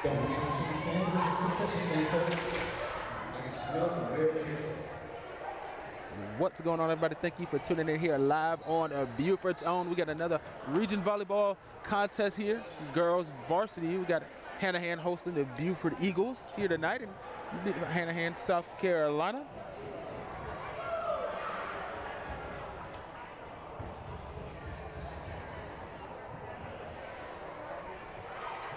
Don't forget your chicken sandwiches and concession stand, folks. I can smell them way over here. What's going on, everybody? Thank you for tuning in here live on Beaufort's own. We got another region volleyball contest here, girls varsity. We got Hanahan hosting the Beaufort Eagles here tonight in Hanahan, South Carolina.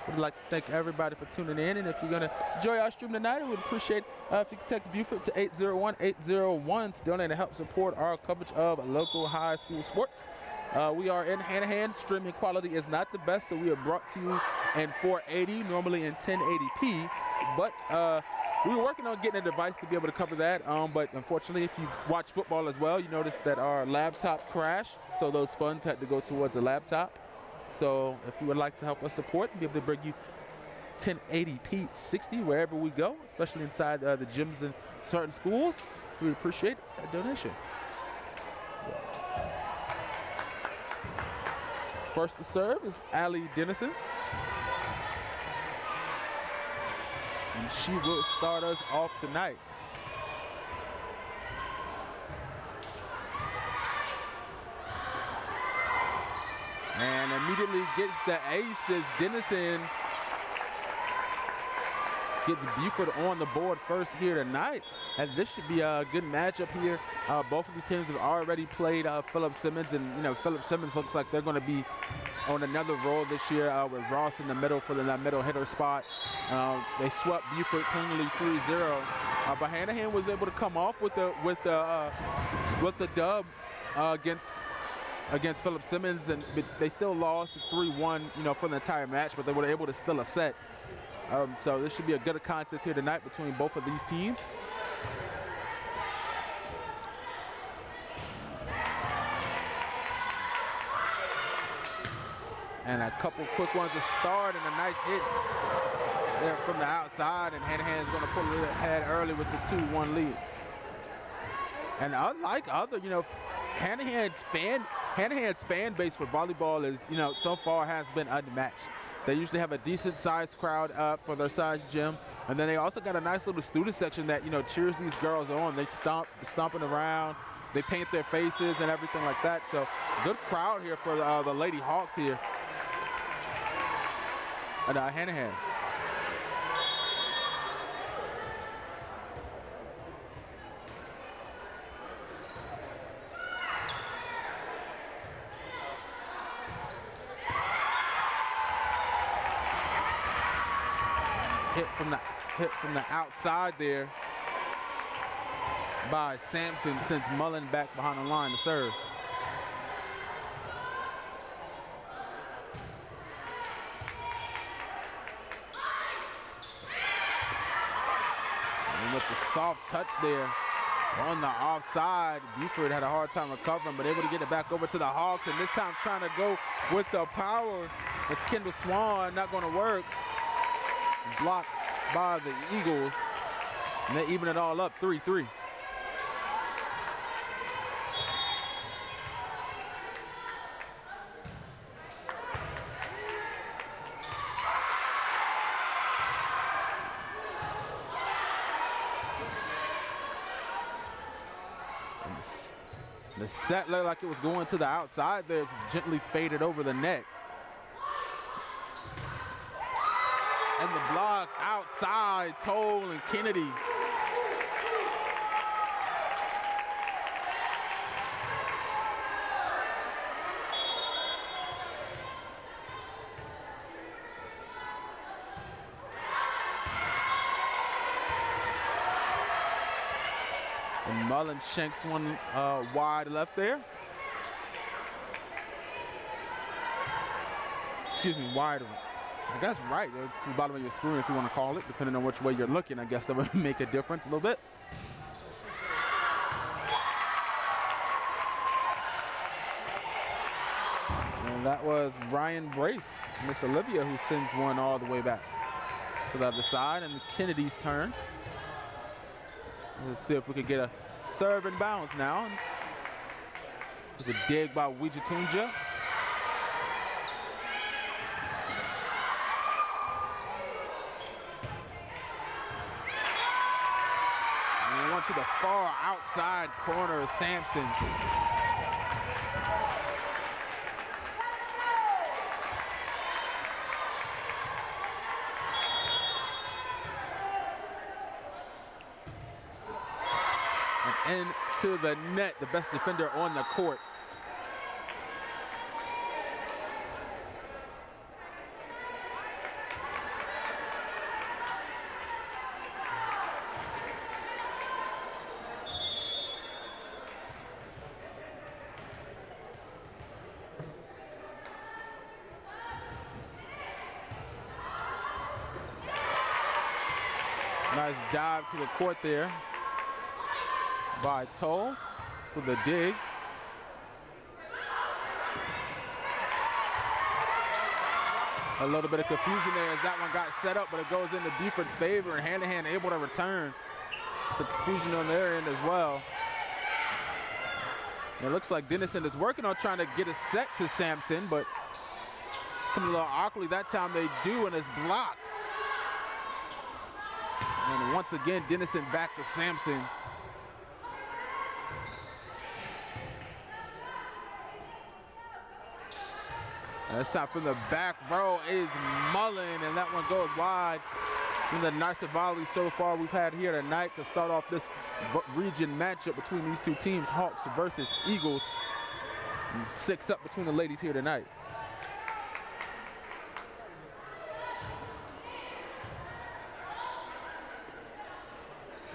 We'd like to thank everybody for tuning in, and if you're going to enjoy our stream tonight, we would appreciate if you could text Beaufort to 801-801 to donate and help support our coverage of local high school sports. We are in Hanahan. Streaming quality is not the best, so we are brought to you in 480, normally in 1080p, but we were working on getting a device to be able to cover that, but unfortunately, if you watch football as well, you notice that our laptop crashed, so those funds had to go towards a laptop. So if you would like to help us support and be able to bring you 1080p 60 wherever we go, especially inside the gyms in certain schools, we would appreciate a donation. First to serve is Allie Dennison. And she will start us off tonight. And immediately gets the ace as Dennison gets Beaufort on the board first here tonight. And this should be a good matchup here. Both of these teams have already played Phillip Simmons, and Phillip Simmons looks like they're going to be on another roll this year with Ross in the middle for that middle hitter spot. They swept Beaufort cleanly 3-0, but Hanahan was able to come off with the dub against Phillip Simmons, and they still lost 3-1, for the entire match, but they were able to steal a set. So this should be a good contest here tonight between both of these teams. And a couple quick ones to start, and a nice hit there from the outside, and Hanahan's going to pull it ahead early with the 2-1 lead. And unlike other, Hanahan's fan base for volleyball is, so far has been unmatched. They usually have a decent sized crowd for their size gym, and then they also got a nice little student section that cheers these girls on. They stomping around, they paint their faces and everything like that. So good crowd here for the Lady Hawks here at Hanahan. Hit from the outside there by Sampson, sends Mullen back behind the line to serve. And with the soft touch there on the offside, Beaufort had a hard time recovering, but able to get it back over to the Hawks, and this time trying to go with the power. It's Kendall Swan, not going to work. Blocked by the Eagles, and they even it all up 3-3. The set looked like it was going to the outside there. It's gently faded over the net. And the block outside, Toll and Kennedy. And Mullen shanks one wide left there. Excuse me, wide. I guess right, to the bottom of your screen if you want to call it, depending on which way you're looking. I guess that would make a difference a little bit. And that was Ryan Brace, Miss Olivia, who sends one all the way back to the other side, and Kennedy's turn. Let's see if we could get a serve and bounce now. There's a dig by Wijitunja. to the far outside corner of Sampson. And into the net, the best defender on the court. Nice dive to the court there by Toll with the dig. A little bit of confusion there as that one got set up, but it goes into Beaufort's favor, and Hanahan able to return. Some confusion on their end as well. And it looks like Dennison is working on trying to get a set to Sampson, but it's coming a little awkwardly. That time they do, and it's blocked. And once again, Dennison back to Sampson. And this time from the back row is Mullen, and that one goes wide. One of the nicest volleys so far we've had here tonight to start off this region matchup between these two teams, Hawks versus Eagles. And 6 up between the ladies here tonight.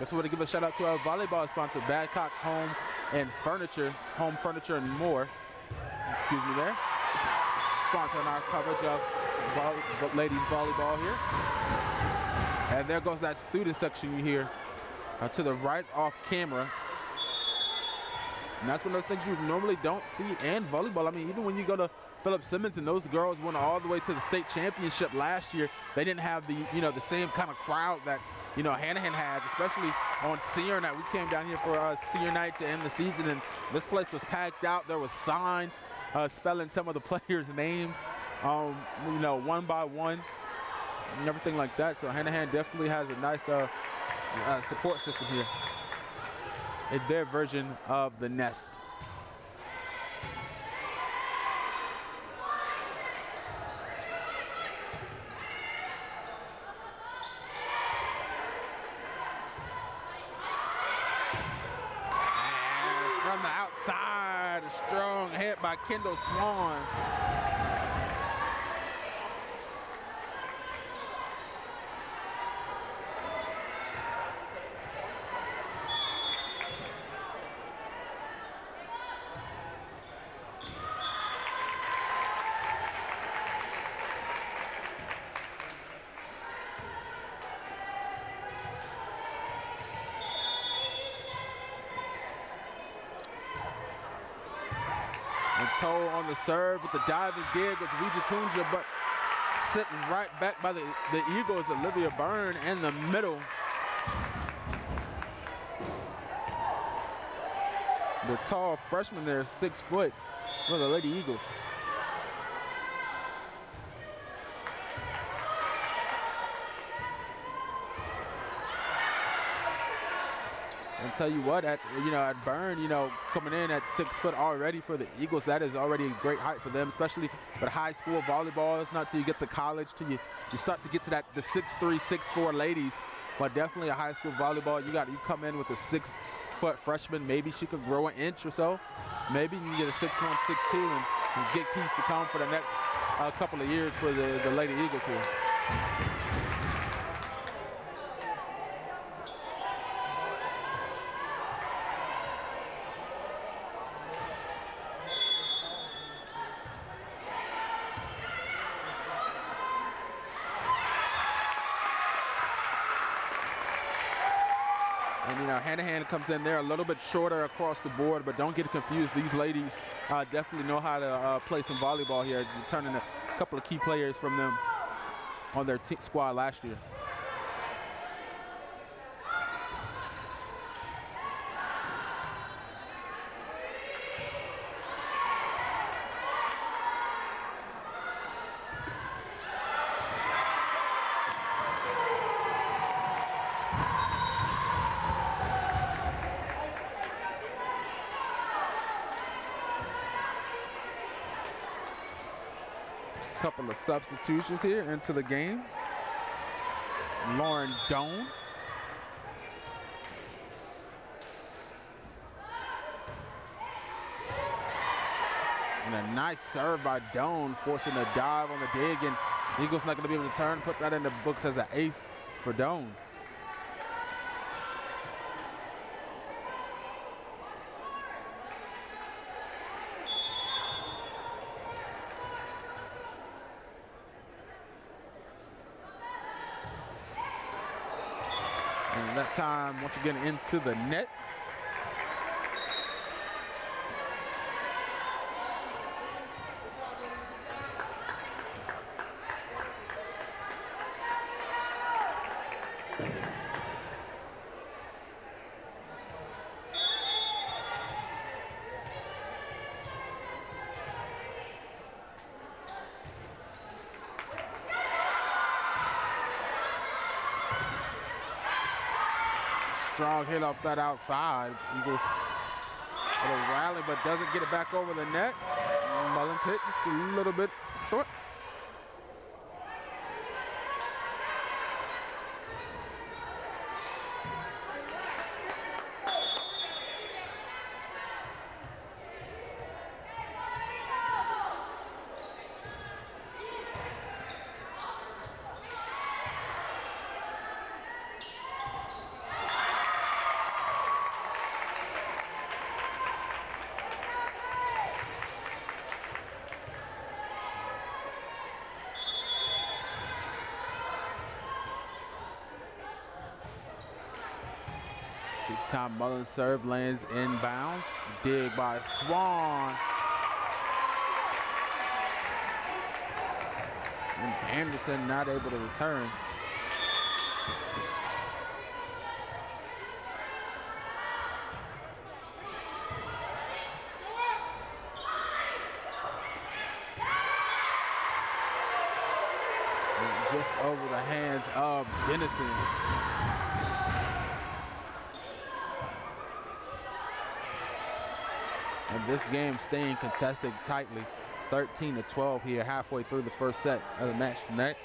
Just want to give a shout out to our volleyball sponsor, Badcock Home Furniture and More. Excuse me there. Sponsoring our coverage of ladies volleyball here. And there goes that student section you hear to the right off camera. And that's one of those things you normally don't see in volleyball. I mean, even when you go to Philip Simmons and those girls went all the way to the state championship last year, they didn't have the, the same kind of crowd that, Hanahan had, especially on senior night. We came down here for senior night to end the season, and this place was packed out. There was signs spelling some of the players' names, one by one, and everything like that. So Hanahan definitely has a nice support system here in their version of the Nest. And from the outside, a strong hit by Kendall Swan. Toll on the serve with the diving dig with Vija Kunja, but sitting right back by the Eagles, Olivia Byrne in the middle. The tall freshman there, 6 foot, for the Lady Eagles. And tell you what, at Byrne, coming in at 6 foot already for the Eagles, that is already a great height for them, especially with high school volleyball. It's not till you get to college till you start to get to the 6'3", 6'4" ladies. But definitely a high school volleyball, you come in with a 6 foot freshman. Maybe she could grow an inch or so. Maybe you can get a 6'1", 6'2", and get peace to come for the next couple of years for the Lady Eagles here. Hanahan comes in there a little bit shorter across the board, but don't get confused. These ladies definitely know how to play some volleyball here, returning a couple of key players from them on their squad last year. couple of substitutions here into the game. Lauren Doan. And a nice serve by Doan, forcing a dive on the dig, and Eagles not going to be able to turn, put that in the books as an ace for Doan. And that time, once again, into the net. Strong hit off that outside. Eagles with a rally, but doesn't get it back over the net. Mullins hit just a little bit short. This time Mullins' serve lands inbounds. Dig by Swan. And Anderson not able to return. And just over the hands of Dennison. And this game staying contested tightly. 13-12 here, halfway through the first set of the match tonight.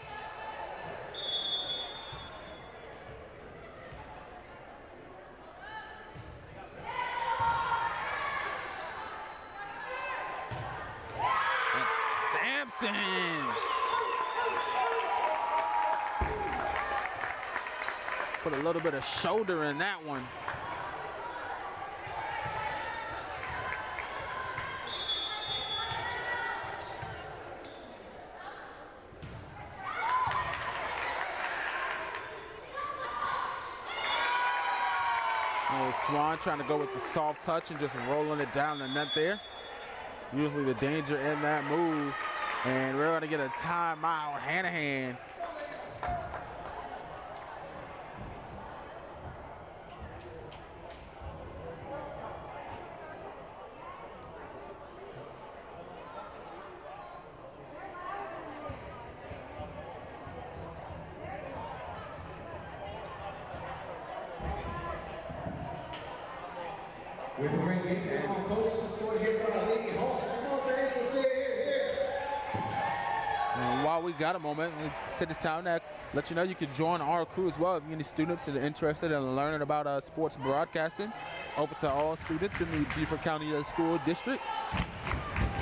And Sampson! Put a little bit of shoulder in that one. Swan trying to go with the soft touch and just rolling it down the net there. Usually the danger in that move. And we're going to get a timeout. Hanahan. We have a great game. Come on, folks. Let's go here for our Lady Hawks. Come on, fans. Let's get here. And while we got a moment, we take this time to let you know you can join our crew as well. If you're any students that are interested in learning about sports broadcasting, it's open to all students in the Beaufort County School District.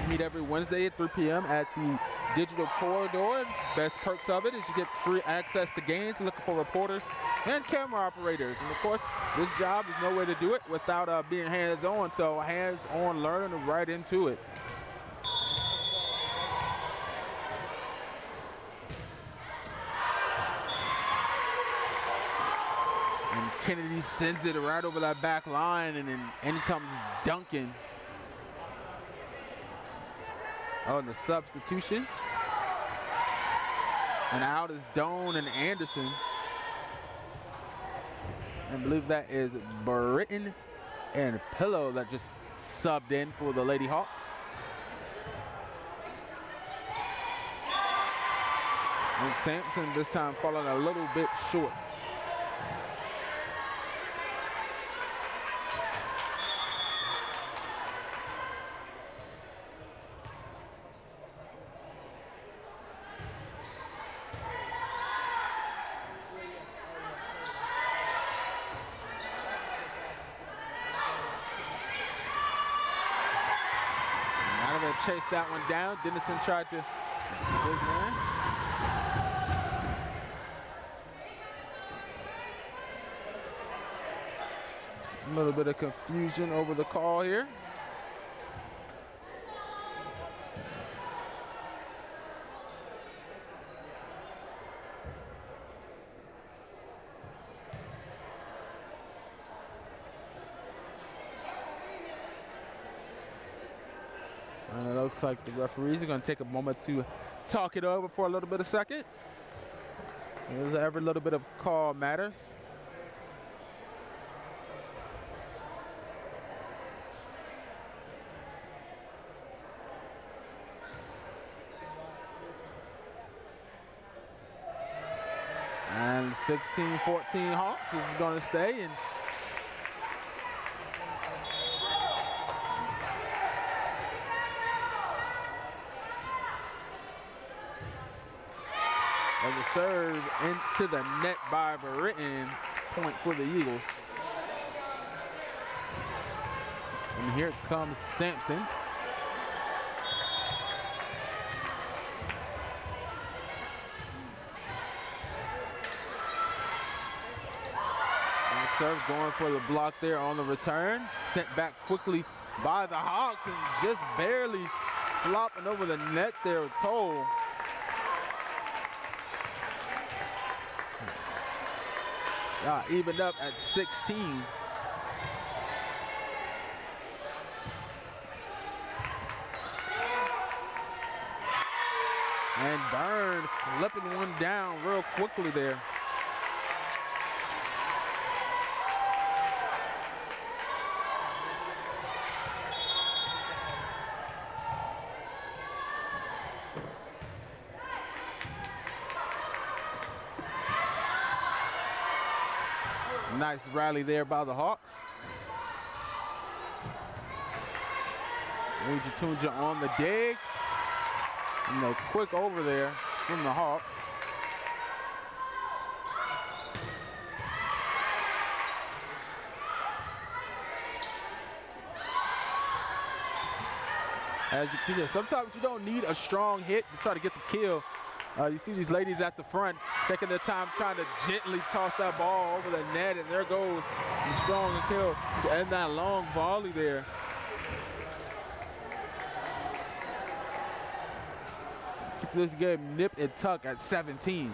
We meet every Wednesday at 3 p.m. at the Digital Corridor. Best perks of it is you get free access to games, looking for reporters and camera operators. And of course, this job is no way to do it without being hands-on. So hands-on learning right into it. And Kennedy sends it right over that back line, and then in comes Duncan. Oh, and the substitution. And out is Doan and Anderson. I believe that is Britton and Pillow that just subbed in for the Lady Hawks. And Sampson this time falling a little bit short. chase that one down. Dennison tried to dig in. A little bit of confusion over the call here. And it looks like the referees are going to take a moment to talk it over for a little bit of second. Every little bit of call matters. And 16-14 Hawks is going to stay. And as a serve into the net by Britain, point for the Eagles. And here comes Sampson. And serve going for the block there on the return. Sent back quickly by the Hawks and just barely flopping over the net there with Toll. Evened up at 16. And Byrne flipping one down real quickly there. Nice rally there by the Hawks. Tunja on the dig. And a quick over there from the Hawks. As you can see there, sometimes you don't need a strong hit to try to get the kill. You see these ladies at the front taking their time trying to gently toss that ball over the net, and there goes the strong kill to end that long volley there. Keep this game nip and tuck at 17.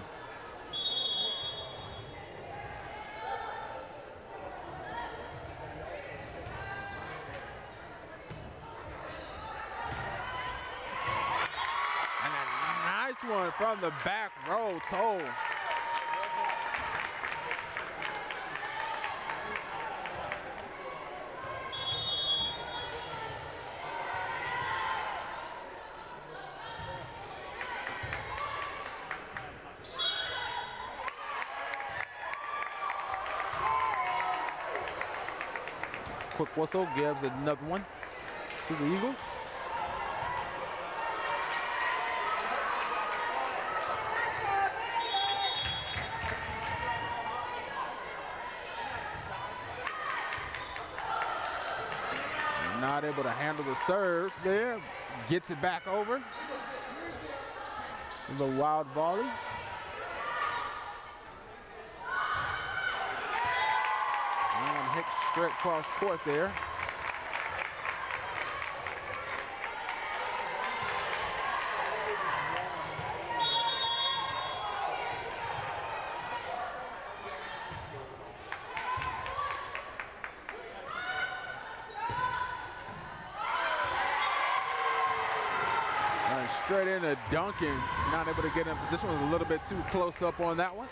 One from the back row, Toll. Quick whistle gives another one to the Eagles. Not able to handle the serve there. Gets it back over. The wild volley. And hit straight cross court there. Straight into Duncan, not able to get in position, was a little bit too close up on that one.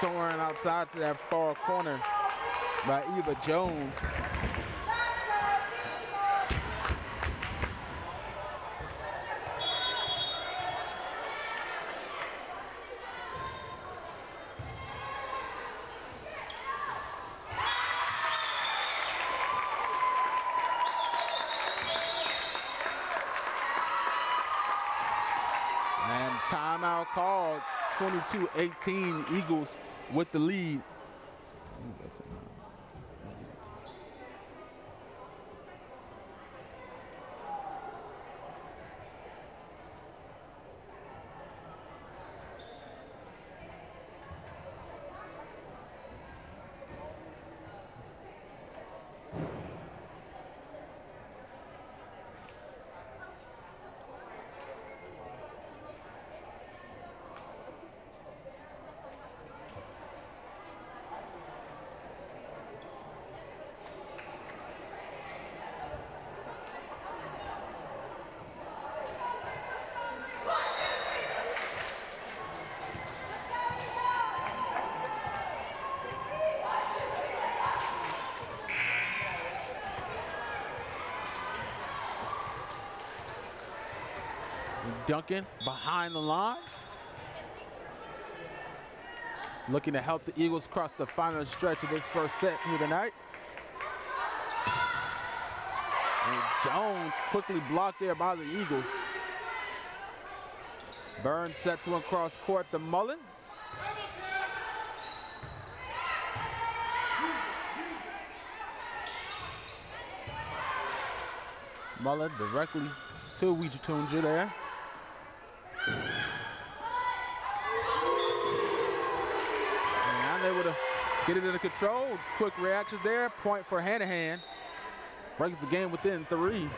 Soaring outside to that far corner by Eva Jones. 22-18, Eagles with the lead. Duncan behind the line. Looking to help the Eagles cross the final stretch of this first set here tonight. And Jones quickly blocked there by the Eagles. Burns sets one cross court to Mullen. Mullen directly to Wijitunja there. And able to get it under control. Quick reactions there. Point for Hanahan. Breaks the game within 3.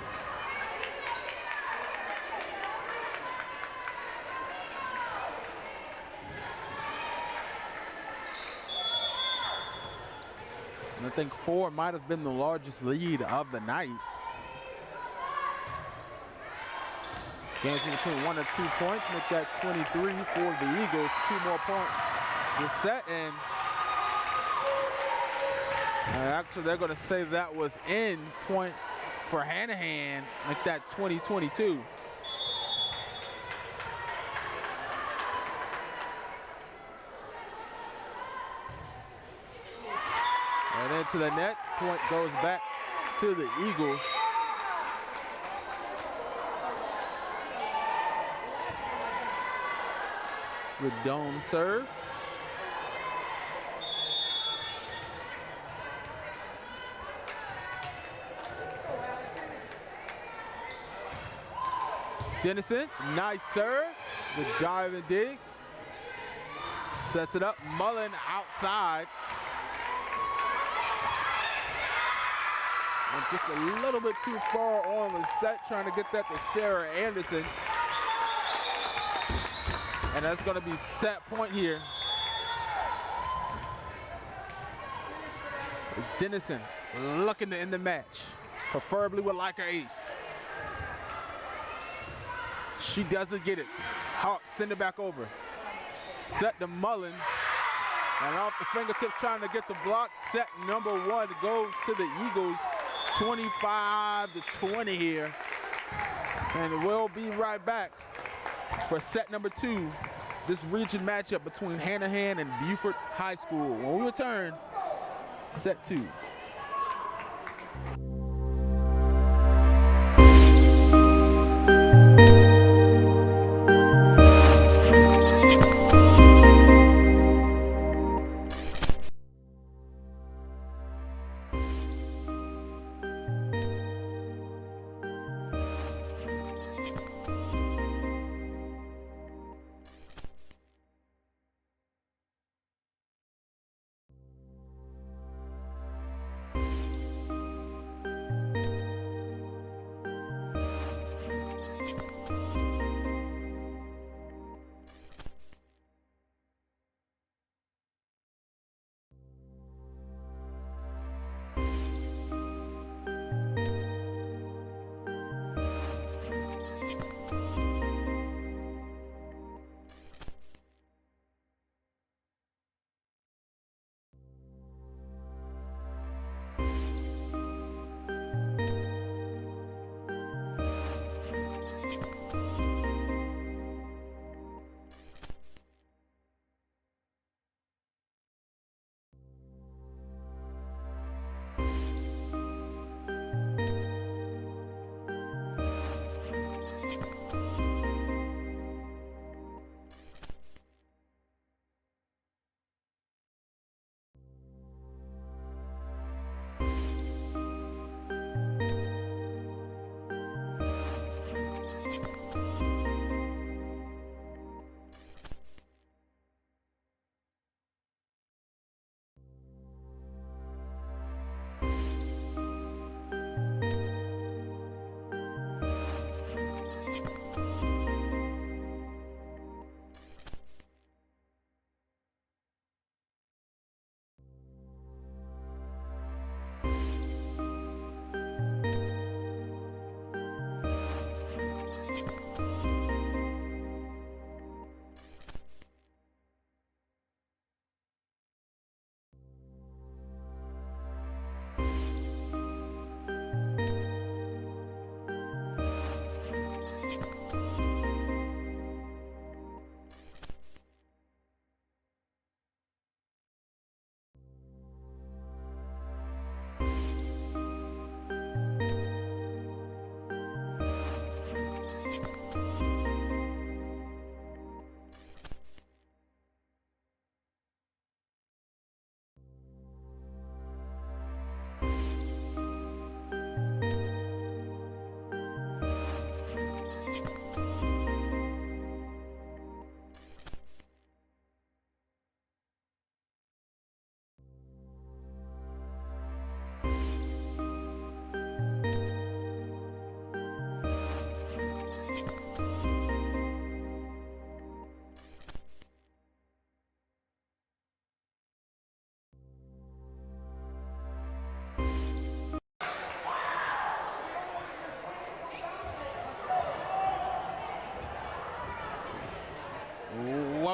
And I think 4 might have been the largest lead of the night. Games between 1 and 2 points, make that 23 for the Eagles. 2 more points this set, and actually they're going to say that was in point for Hanahan, make that 20-22. And into the net, point goes back to the Eagles. The dome serve. Dennison, nice serve. The dive and dig. Sets it up. Mullen outside. And just a little bit too far on the set, trying to get that to Sarah Anderson. And that's going to be set point here. Dennison looking to end the match, preferably with like an ace. She doesn't get it. Hawk send it back over. Set to Mullen. And off the fingertips trying to get the block. Set number 1 goes to the Eagles. 25-20 here. And we'll be right back for set number 2, this region matchup between Hanahan and Beaufort High School. When we return, set 2.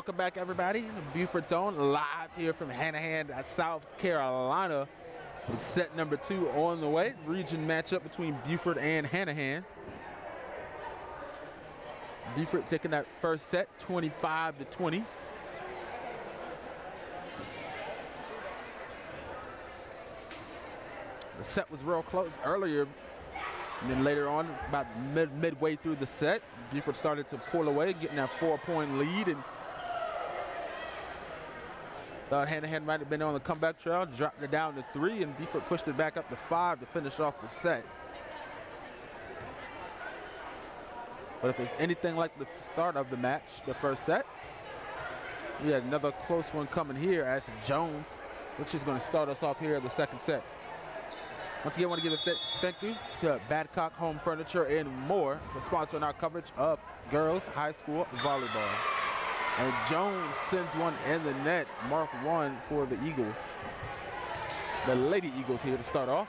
Welcome back, everybody. The Beaufort Zone live here from Hanahan, South Carolina. With set number 2 on the way. Region matchup between Beaufort and Hanahan. Beaufort taking that first set, 25-20. The set was real close earlier, and then later on, about midway through the set, Beaufort started to pull away, getting that 4-point lead, and thought Hanahan might have been on the comeback trail, dropped it down to 3, and Beaufort pushed it back up to 5 to finish off the set. But if it's anything like the start of the match, the first set, we had another close one coming here as Jones, which is going to start us off here in the second set. Once again, I want to give a thank you to Badcock Home Furniture and More for sponsoring our coverage of girls high school volleyball. And Jones sends one in the net, mark 1 for the Eagles. The Lady Eagles here to start off.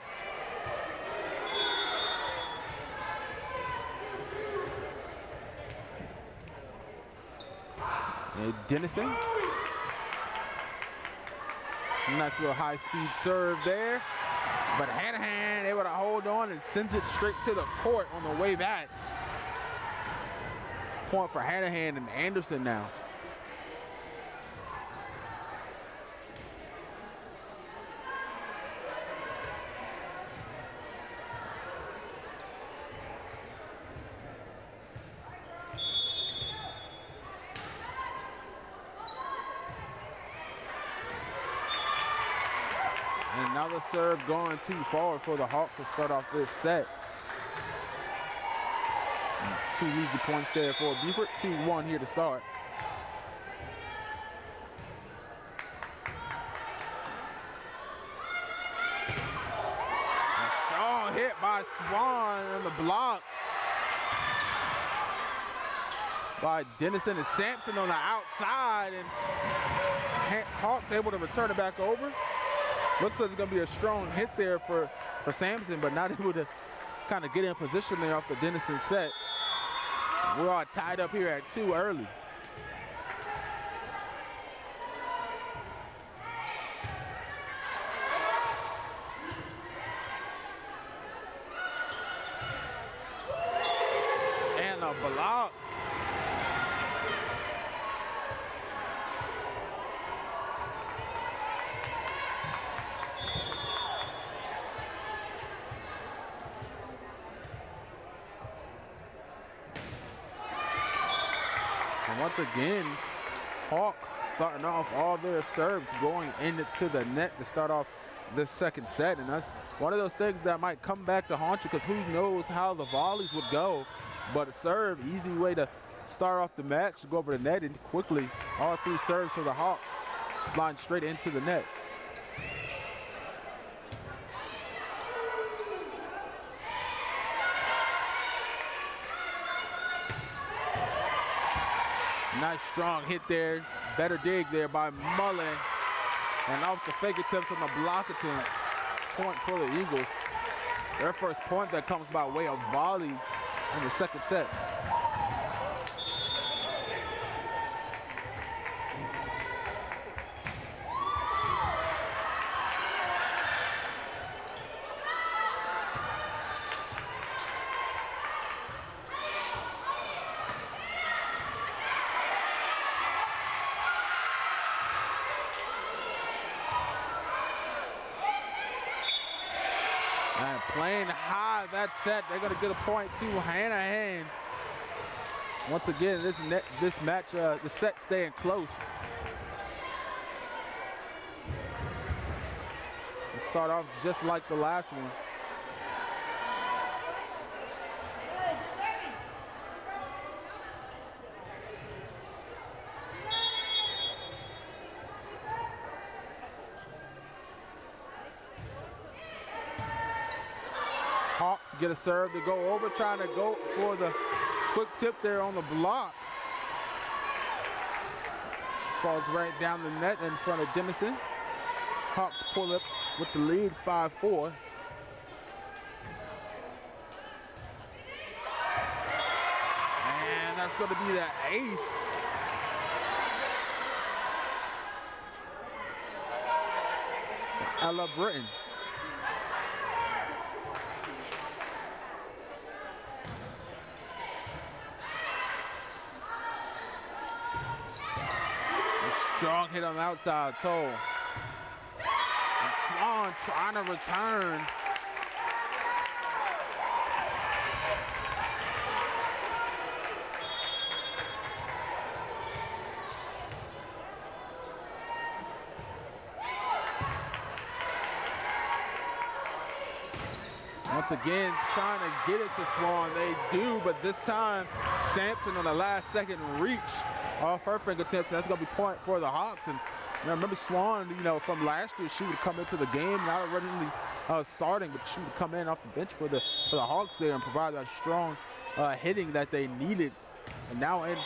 And Dennison. Nice little high-speed serve there. But Hanahan able to hold on and sends it straight to the court on the way back. Point for Hanahan and Anderson now. Another serve going too forward for the Hawks to start off this set. And 2 easy points there for Beaufort. 2-1 here to start. A strong hit by Swan on the block by Dennison and Sampson on the outside, and Hawks able to return it back over. Looks like it's going to be a strong hit there for Sampson, but not able to kind of get in position there off the Dennison set. We're all tied up here at 2 early. And a block. Once again, Hawks starting off all their serves going into the net to start off this second set. And that's one of those things that might come back to haunt you, because who knows how the volleys would go. But a serve, easy way to start off the match, go over the net, and quickly all 3 serves for the Hawks flying straight into the net. Nice strong hit there. Better dig there by Mullen. And off the fake attempts on the block attempt. Point for the Eagles. Their first point that comes by way of volley in the second set. And playing high that set, they're going to get a point to Hanahan. Once again, this match, the set staying close. We'll start off just like the last one. Hawks get a serve to go over, trying to go for the quick tip there on the block. Falls right down the net in front of Dennison. Hawks pull up with the lead, 5-4. And that's going to be the ace Ella Britton. A strong hit on the outside toe. And Swan trying to return. Once again, trying to get it to Swan. They do, but this time, Sampson on the last second reach off her fingertips. That's going to be point for the Hawks. And remember Swan, from last year, she would come into the game, not originally starting, but she would come in off the bench for the Hawks there and provide that strong hitting that they needed. And now in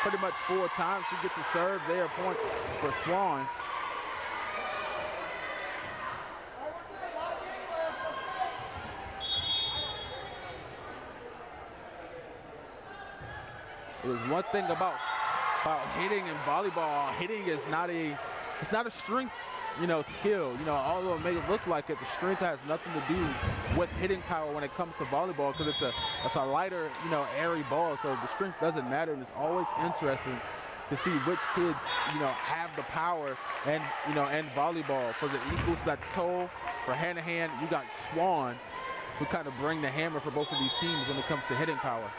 pretty much 4 times, she gets a serve there, point for Swan. There's one thing about hitting in volleyball. Hitting is not a strength, skill. Although it may look like it, the strength has nothing to do with hitting power when it comes to volleyball because it's a lighter, airy ball. So the strength doesn't matter, and it's always interesting to see which kids, have the power and volleyball. For the Eagles, that's Toll. For Hanahan, you got Swan, who kind of bring the hammer for both of these teams when it comes to hitting power.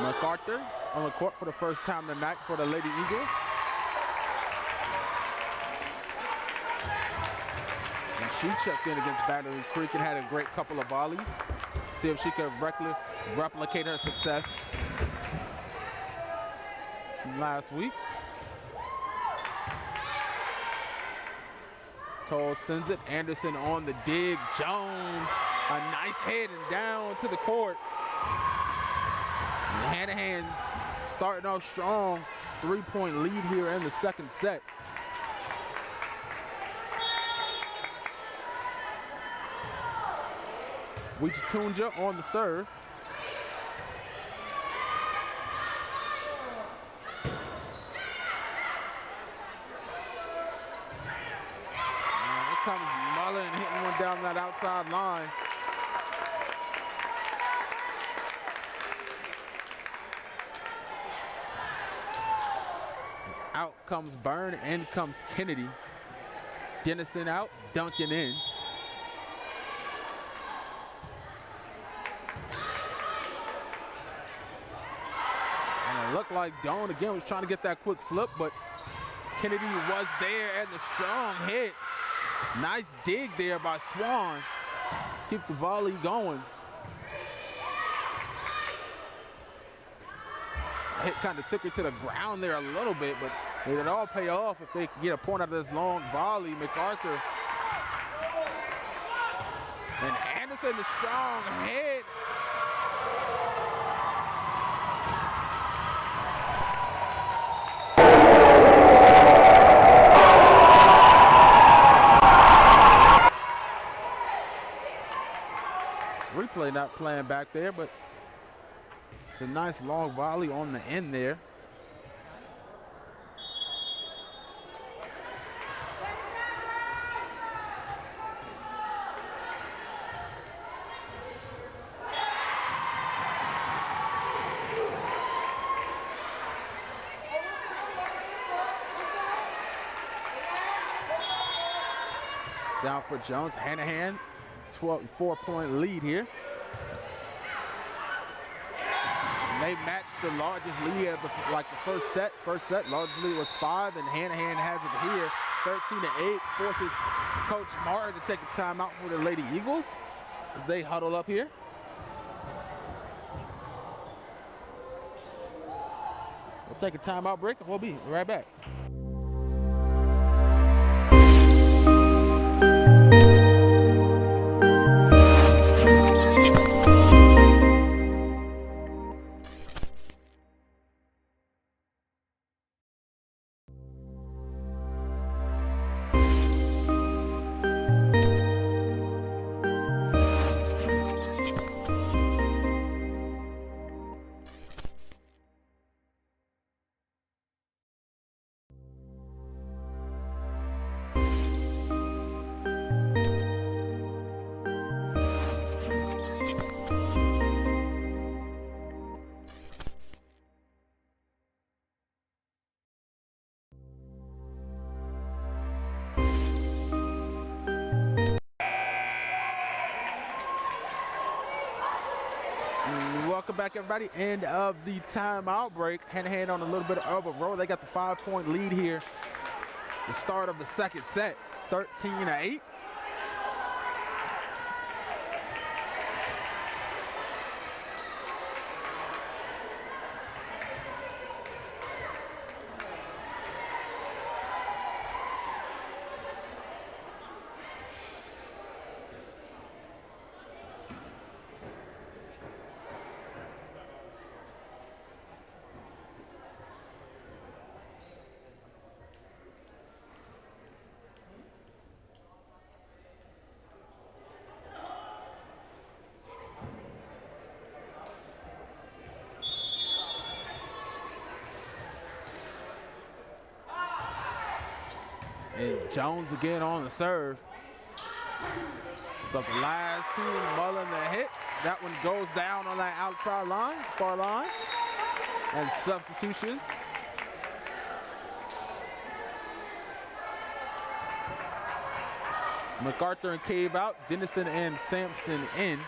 MacArthur on the court for the first time tonight for the Lady Eagles. And she checked in against Battery Creek and had a great couple of volleys. See if she could replicate her success from last week. Toll sends it. Anderson on the dig. Jones, a nice hit and down to the court. Hanahan starting off strong, 3-point lead here in the second set. Wichitunja on the serve. And here comes Mullen hitting one down that outside line. Out comes Byrne, in comes Kennedy. Dennison out, Duncan in. And it looked like Doan again was trying to get that quick flip, but Kennedy was there and the strong hit. Nice dig there by Swan. Keep the volley going. Hit kind of took her to the ground there a little bit, but it'd all pay off if they can get a point out of this long volley. MacArthur. And Anderson, the strong hit. Replay not playing back there, but it's a nice long volley on the end there. Down for Jones. Hanahan, 4-point lead here. And they matched the largest lead of the first set. First set, largest lead was 5, and Hanahan has it here, 13-8. Forces Coach Martin to take a timeout for the Lady Eagles as they huddle up here. We'll take a timeout break, and we'll be right back. Welcome back, everybody. End of the timeout break. Hanahan on a little bit of a roll. They got the 5-point lead here. The start of the second set, 13-8. And Jones again on the serve. So the last two, Mullen the hit. That one goes down on that outside line, far line. And substitutions. MacArthur and Cave out. Dennison and Sampson in.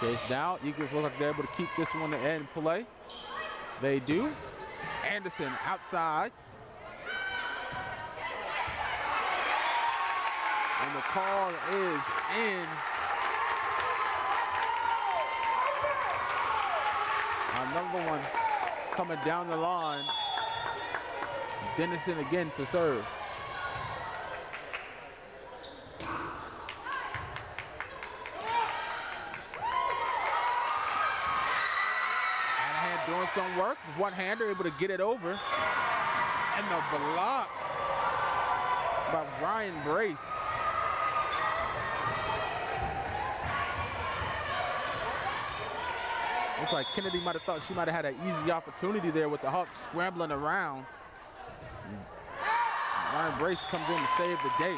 Chase down. Eagles look like they're able to keep this one in play. They do. Anderson outside. And the call is in. Another one coming down the line. Dennison again to serve. Doing some work with one hander, able to get it over. And the block by Ryan Brace. It's like Kennedy might have thought she might have had an easy opportunity there with the Hawks scrambling around. Ryan Brace comes in to save the day.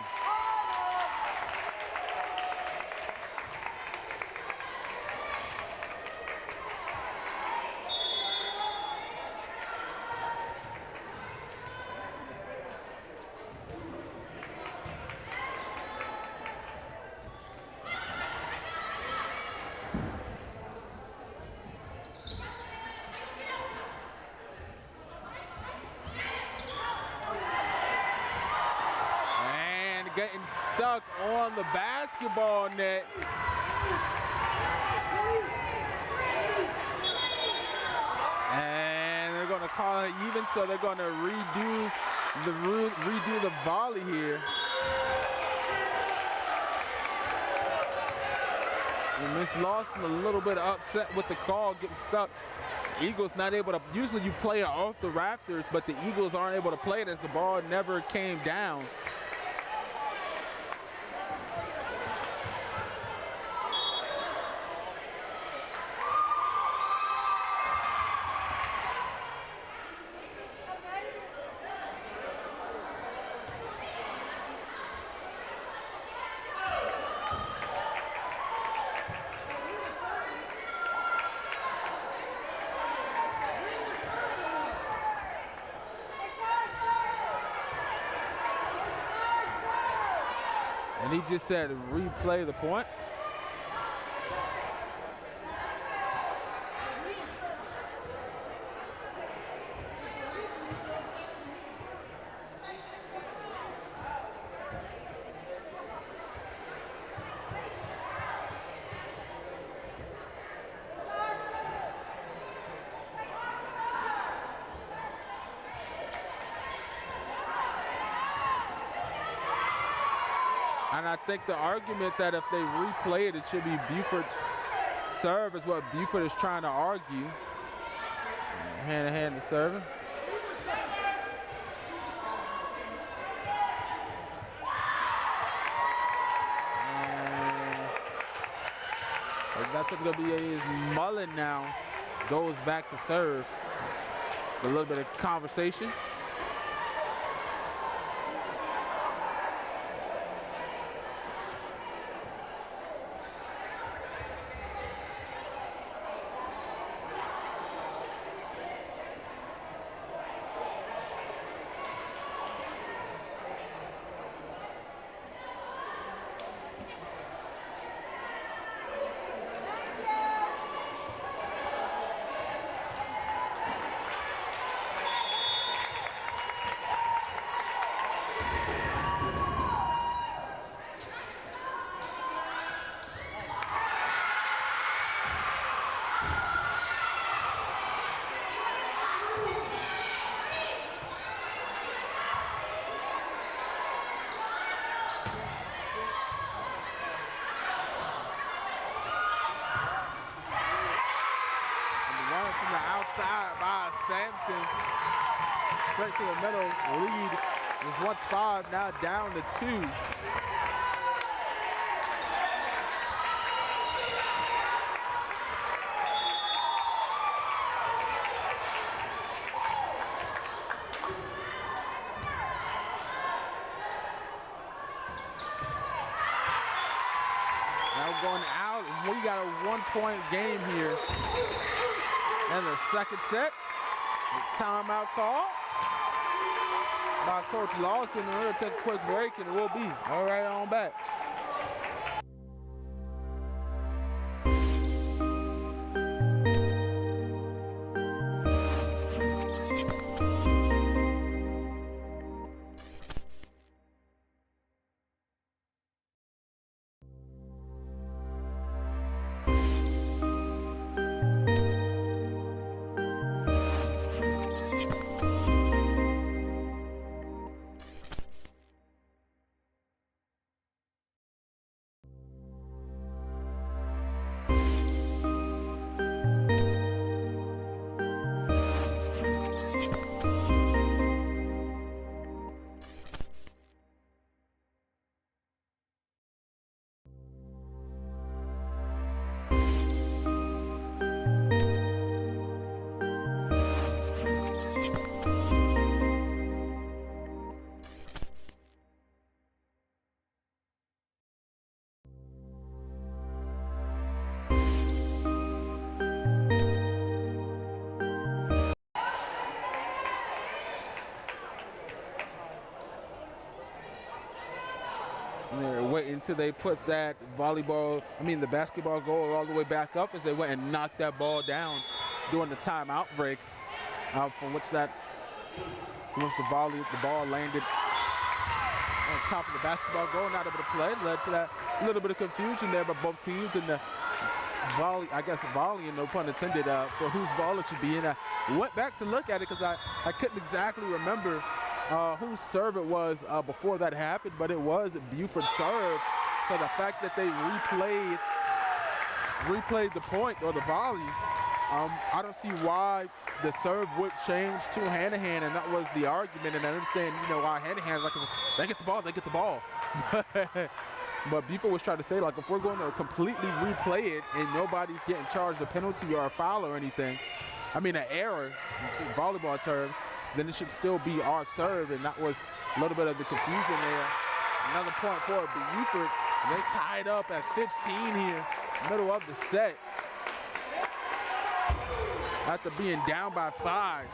Getting stuck on the basketball net. And they're going to call it even, so they're going to redo the volley here. And Miss Lawson a little bit upset with the call, getting stuck. Eagles not able to, usually you play it off the rafters, but the Eagles aren't able to play it as the ball never came down. And he just said replay the point. And I think the argument that if they replay it, it should be Beaufort's serve is what Beaufort is trying to argue. Hanahan to serving. That's what's going to be is Mullen now goes back to serve. A little bit of conversation. into the middle. Lead was once 5, now down to 2. Now going out, we got a 1-point game here. And the second set, timeout call by Coach Lawson. We're going to take a quick break and we'll be right on back. They're waiting until they put that the basketball goal all the way back up as they went and knocked that ball down during the timeout break, from which once the ball landed on top of the basketball goal, not able to play, led to that little bit of confusion there by both teams and the volleying, no pun intended, for whose ball it should be. And I went back to look at it because I couldn't exactly remember whose serve it was before that happened, but it was Beaufort serve. So the fact that they replayed the point or the volley, I don't see why the serve would change to Hanahan, and that was the argument. And I understand, why Hanahan's like, they get the ball. But Beaufort was trying to say, like, if we're going to completely replay it and nobody's getting charged a penalty or a foul or anything, an error in volleyball terms, then it should still be our serve, and that was a little bit of the confusion there. Another point for Beaufort. They tied up at 15 here, middle of the set, after being down by 5.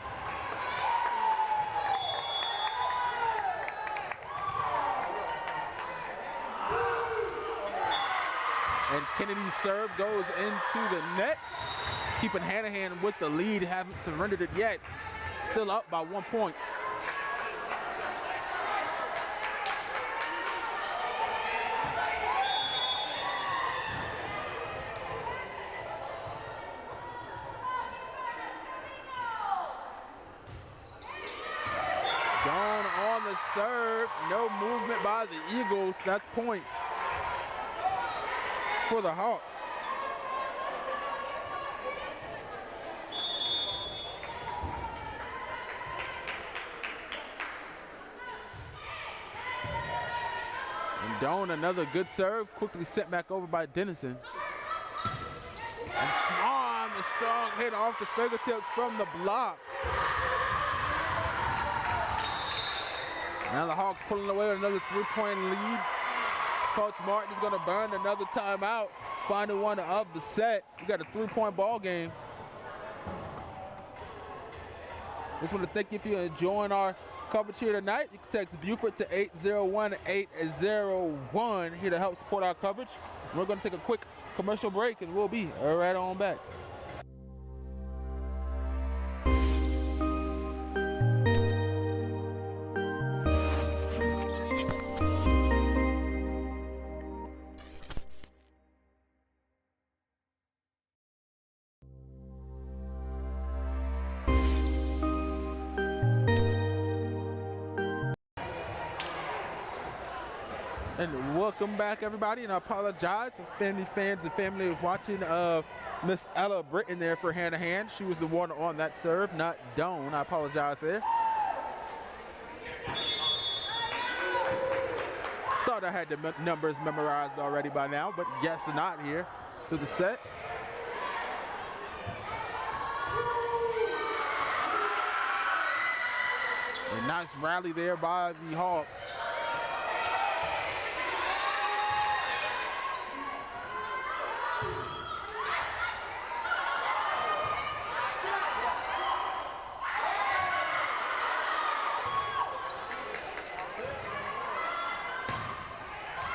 And Kennedy's serve goes into the net, keeping Hanahan with the lead, haven't surrendered it yet. Still up by 1 point. Down on the serve, no movement by the Eagles. That's point for the Hawks. And Doan, another good serve, quickly sent back over by Dennison. And Swan, the strong hit off the fingertips from the block. Now the Hawks pulling away with another 3-point lead. Coach Martin is going to burn another timeout. Final one of the set. We got a 3-point ball game. Just want to thank you if you're enjoying our coverage here tonight. You can text Beaufort to 801-801 here to help support our coverage. We're going to take a quick commercial break and we'll be right on back. And welcome back, everybody, and I apologize for family fans and family watching Miss Ella Britton there for Hanahan. She was the one on that serve, not Doan. I apologize there. thought I had the numbers memorized already by now, but guess not here. So the set. A nice rally there by the Hawks.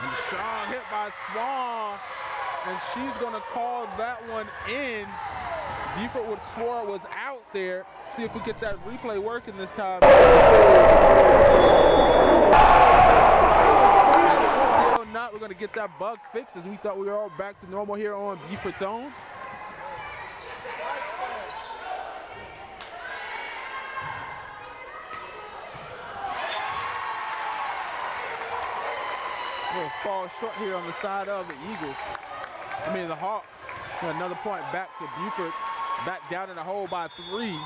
And a strong hit by Swan, and she's gonna call that one in. Beaufort would swore it was out there. See if we get that replay working this time. And still not. We're gonna get that bug fixed as we thought we were all back to normal here on Beaufort's own. We'll fall short here on the side of the Eagles. The Hawks. So another point back to Beaufort. Back down in the hole by 3.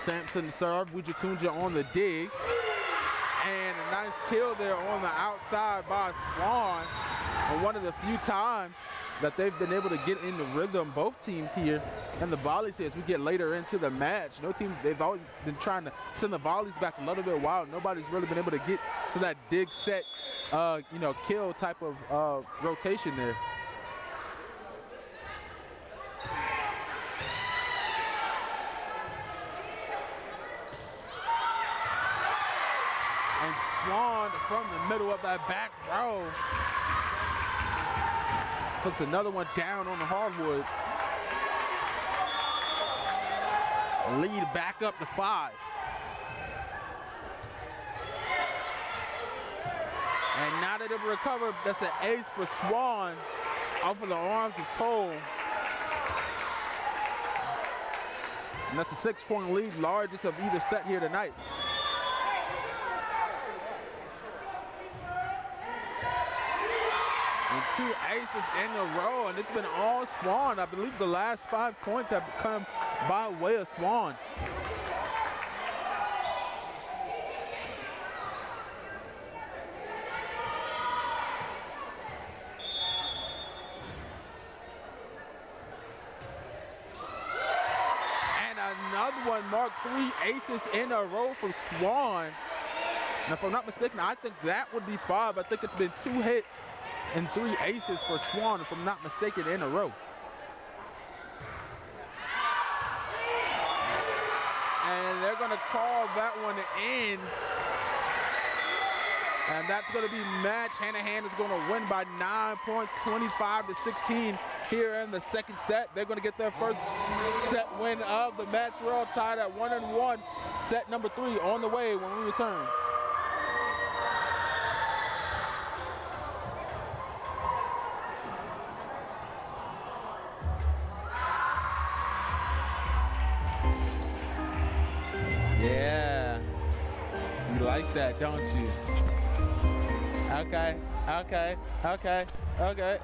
Sampson serve, Wijitunja on the dig. And a nice kill there on the outside by Swan. And one of the few times that they've been able to get in the rhythm, both teams here, and the volleys here as we get later into the match. No team, they've always been trying to send the volleys back a little bit wild. Nobody's really been able to get to that dig set, kill type of rotation there. And Swan from the middle of that back row puts another one down on the hardwood. Lead back up to 5. And now that they've recovered, that's an ace for Swan off of the arms of Toll. And that's a 6-point lead, largest of either set here tonight. And 2 aces in a row, and it's been all Swan. I believe the last 5 points have come by way of Swan. And another one, Mark, 3 aces in a row for Swan. And if I'm not mistaken, I think that would be 5. I think it's been 2 hits and 3 aces for Swan, if I'm not mistaken, in a row. And they're gonna call that one in. And that's gonna be match. Hanahan is gonna win by 9 points, 25-16 here in the second set. They're gonna get their first set win of the match. We're all tied at 1-1. Set number 3 on the way when we return. Yeah, you like that, don't you? Okay, okay, okay, okay.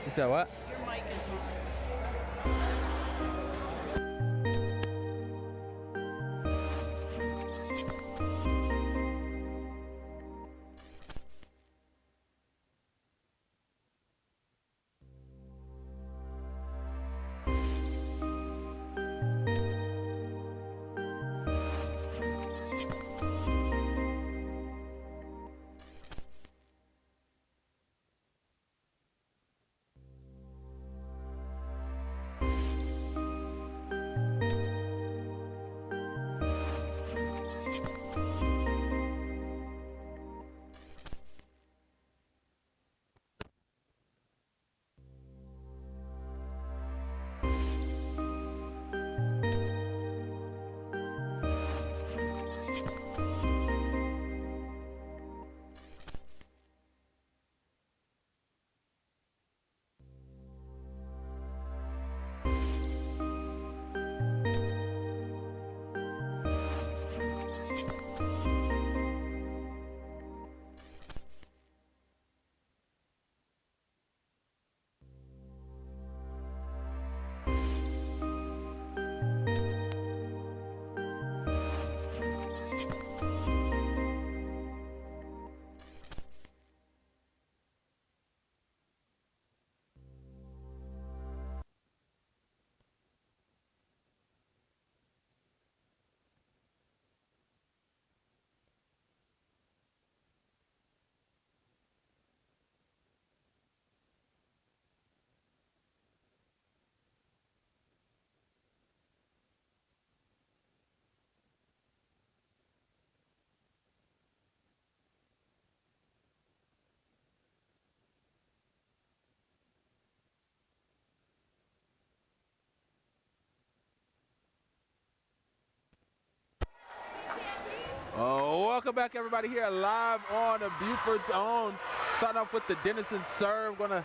You said what? Your mic is on. Welcome back, everybody, here live on the Beaufort's own. Starting off with the Denison serve. Going to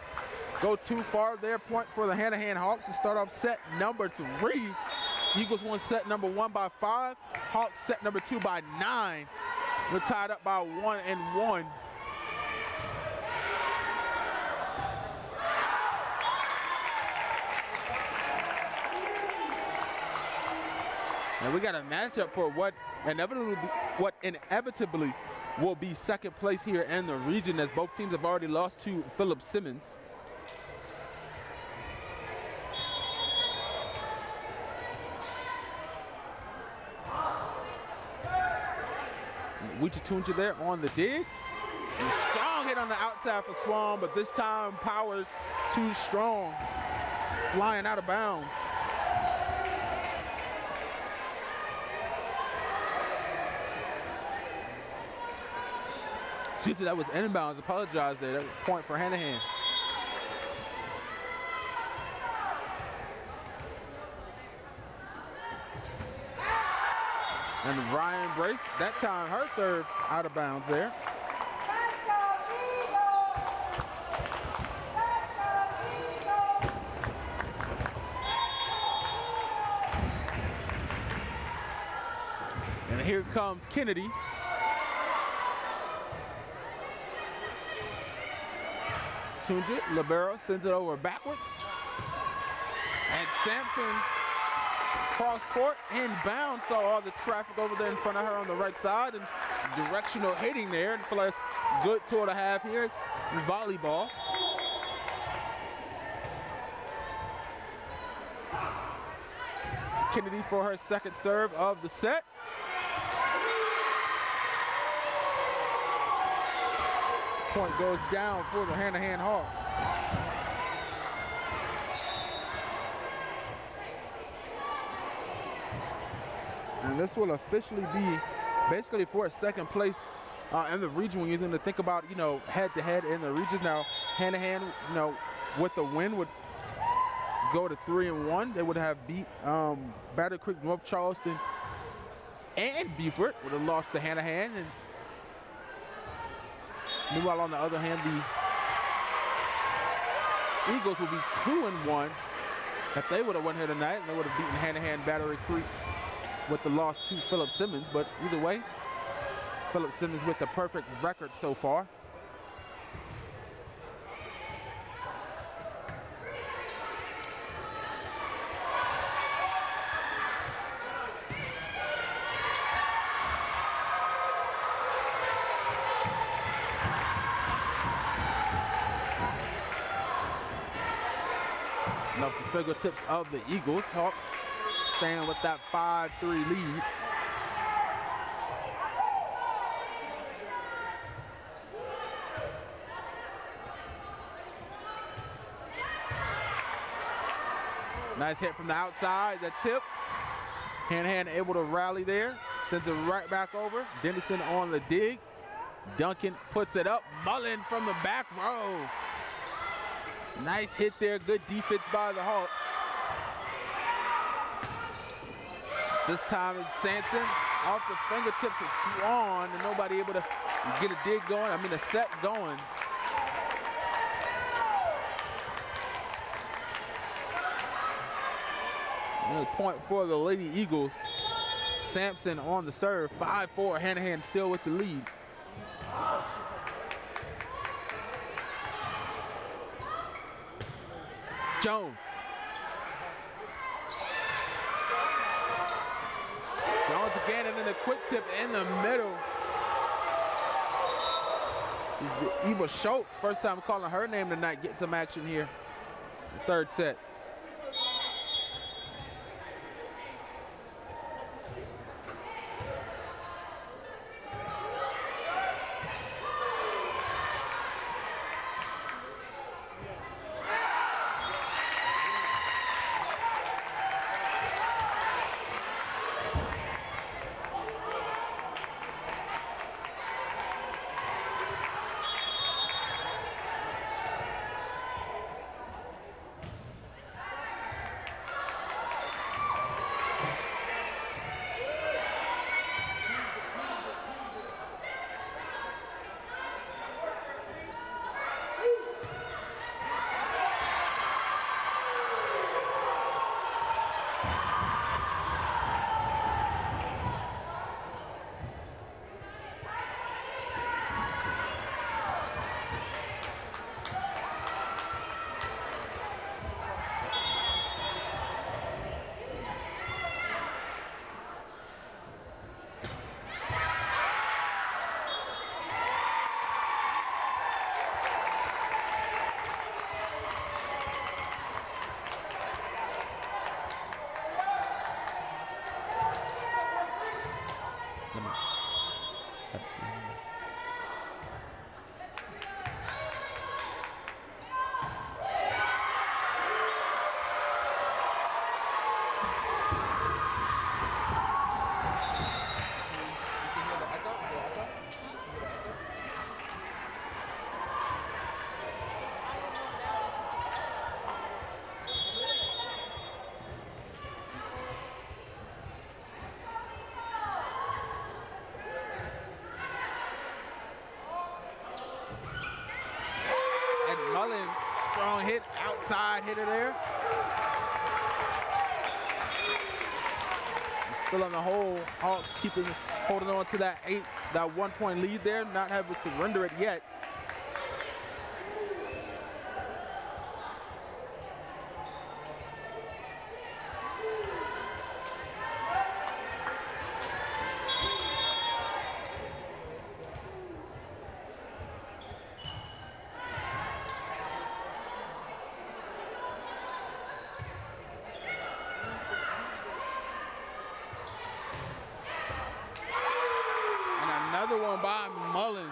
go too far there. Point for the Hanahan Hawks to start off set number 3. Eagles won set number 1 by 5. Hawks set number 2 by 9. We're tied up by 1-1. And we got a matchup for what inevitably will be second place here in the region, as both teams have already lost to Philip Simmons. Wichatunja there on the dig. And strong hit on the outside for Swan, but this time power too strong. Flying out of bounds. Excuse me, that was inbounds. Apologize there. That was a point for Hanahan. And Ryan Brace, that time her serve out of bounds there. And here comes Kennedy. Tunja, libero, sends it over backwards. And Sampson cross court inbound, saw all the traffic over there in front of her on the right side, and directional hitting there. I feel like it's good tour to have here in volleyball. Kennedy for her second serve of the set. Point goes down for the Hanahan Hawks. And this will officially be basically for a second place in the region when you're going to think about, head-to-head in the regions. Now, Hanahan, with the win would go to 3-1. They would have beat Battle Creek, North Charleston, and Beaufort. Would have lost to Hanahan. And meanwhile, on the other hand, the Eagles will be 2-1 if they would have won here tonight, and they would have beaten Hanahan, Battery Creek with the loss to Philip Simmons. But either way, Philip Simmons with the perfect record so far. Off the fingertips of the Eagles. Hawks staying with that 5-3 lead. Nice hit from the outside, the tip. Hanahan able to rally there. Sends it right back over. Dennison on the dig. Duncan puts it up. Mullen from the back row. Nice hit there, good defense by the Hawks. This time it's Sanson off the fingertips of Swan, and nobody able to get a dig going, a set going. Another point for the Lady Eagles. Sampson on the serve, 5-4, Hanahan still with the lead. Jones. Jones again, and then the quick tip in the middle. Eva Schultz, first time calling her name tonight, getting some action here. Third set. that hitter there. Still on the hole. Hawks holding on to that 1-point lead there, not having to surrender it yet. Another one by Mullen.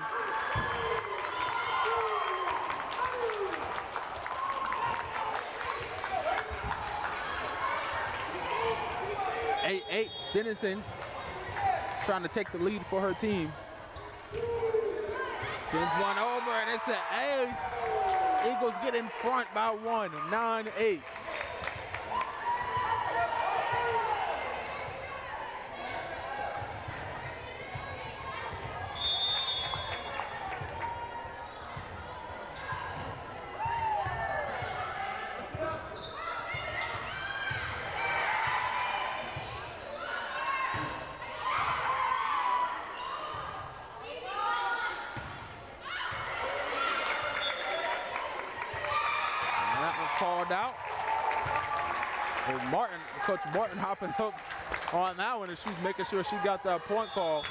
Eight. Dennison trying to take the lead for her team. Sends one over, and it's an ace. Eagles get in front by one, 9-8. Called out. Coach Martin hopping up on that one, and she's making sure she got that point call.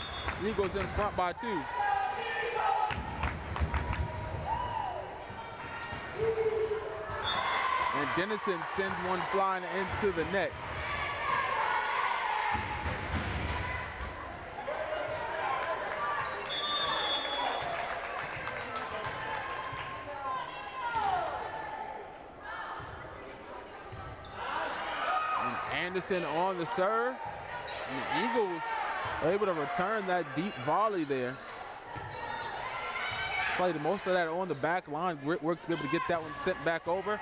Eagles in front by 2. And Dennison sends one flying into the net. Anderson on the serve. And the Eagles are able to return that deep volley there. Played most of that on the back line. Great work to be able to get that one sent back over.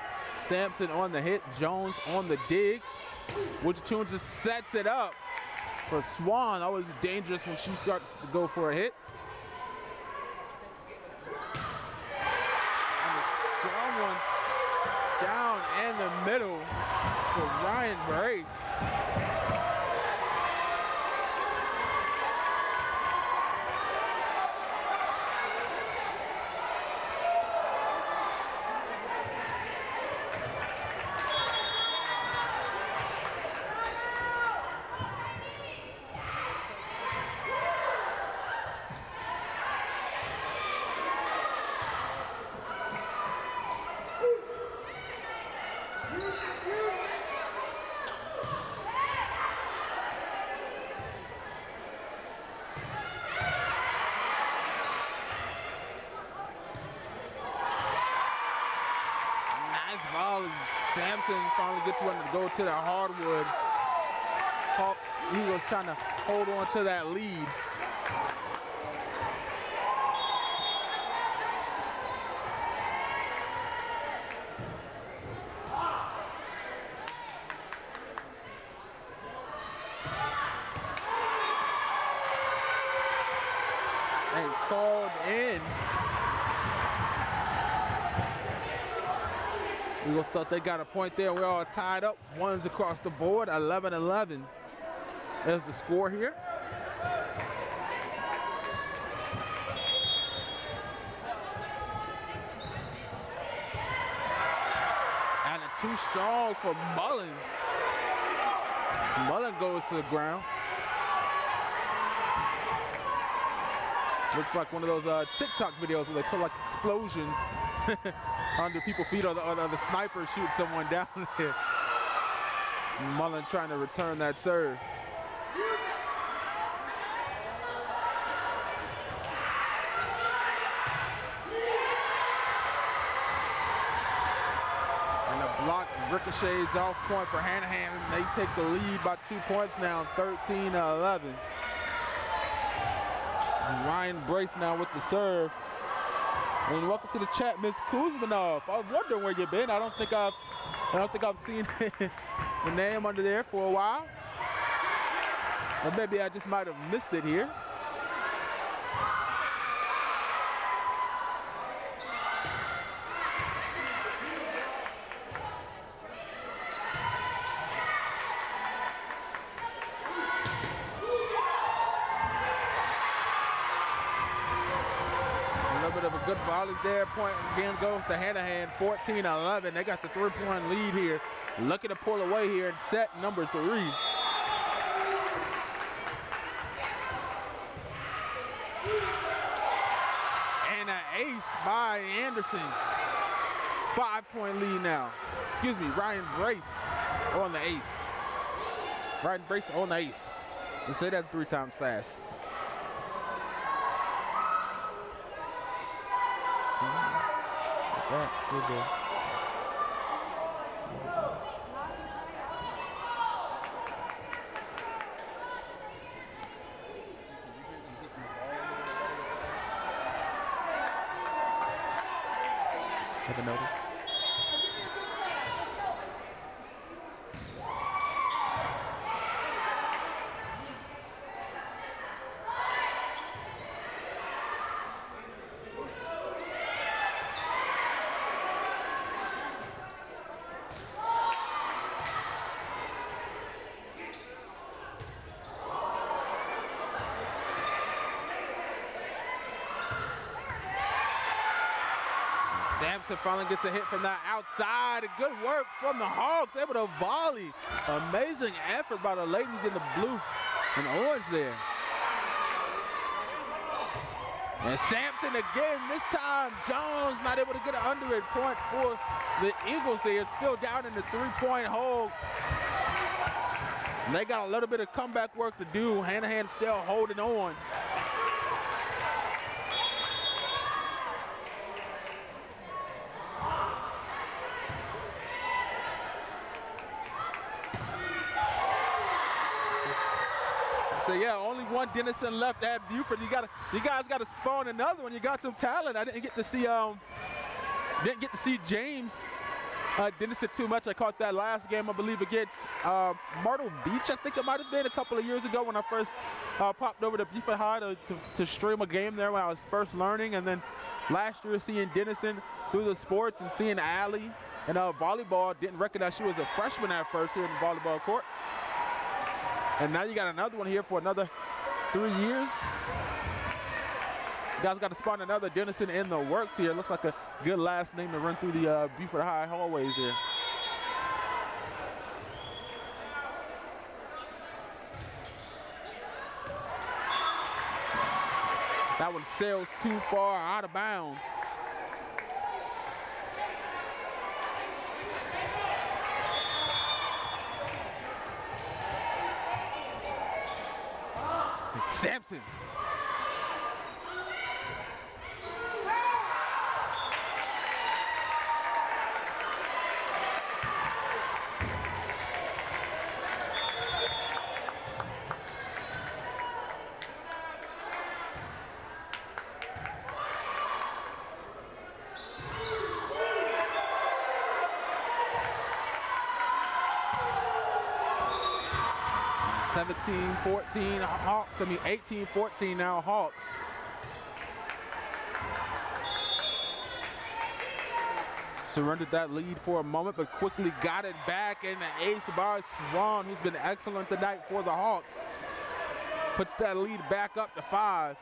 Sampson on the hit. Jones on the dig. Wichita just sets it up for Swan. Always dangerous when she starts to go for a hit. And a strong one down in the middle for Ryan Brace. Sampson finally gets one to go to the hardwood. Eagles trying to hold on to that lead. And called in. Eagles thought they got a point there. We're all tied up. Ones across the board, 11-11. There's the score here. And a too strong for Mullen. Mullen goes to the ground. Looks like one of those TikTok videos where they put like explosions under people's feet, or the sniper shooting someone down there. Mullen trying to return that serve. And the block ricochets off point for Hanahan. They take the lead by 2 points now, 13-11. Ryan Brace now with the serve. And welcome to the chat, Ms. Kuzmanov. I was wondering where you've been. I don't think I've seen the name under there for a while. Or maybe I just might have missed it here. good volleys there. Point again goes to Hanahan, 14-11. They got the 3-point lead here. Looking to pull away here in set number 3. And an ace by Anderson. 5-point lead now. Excuse me, Ryan Brace on the ace. Ryan Brace on the ace. Let's say that 3 times fast. Good ball. Have a notice. Sampson finally gets a hit from that outside. Good work from the Hawks, able to volley. Amazing effort by the ladies in the blue and orange there. And Sampson again, this time Jones not able to get under it. Point for the Eagles there, still down in the 3-point hole. And they got a little bit of comeback work to do. Hanahan still holding on. So yeah, only one Denison left at Beaufort. You guys got to spawn another one. You got some talent. I didn't get to see James Denison too much. I caught that last game, I believe, against Myrtle Beach. I think it might have been a couple of years ago when I first popped over to Beaufort High to stream a game there when I was first learning. And then last year seeing Denison through the sports and seeing Allie and volleyball. Didn't recognize she was a freshman at first here in the volleyball court. And now you got another one here for another 3 years. You guys got to spawn another Denison in the works here. Looks like a good last name to run through the Beaufort High hallways here. That one sails too far out of bounds. Sampson. Seventeen, 14 Hawks. 18-14 now Hawks. Surrendered that lead for a moment, but quickly got it back. And the ace by Swan, who's been excellent tonight for the Hawks, puts that lead back up to 5.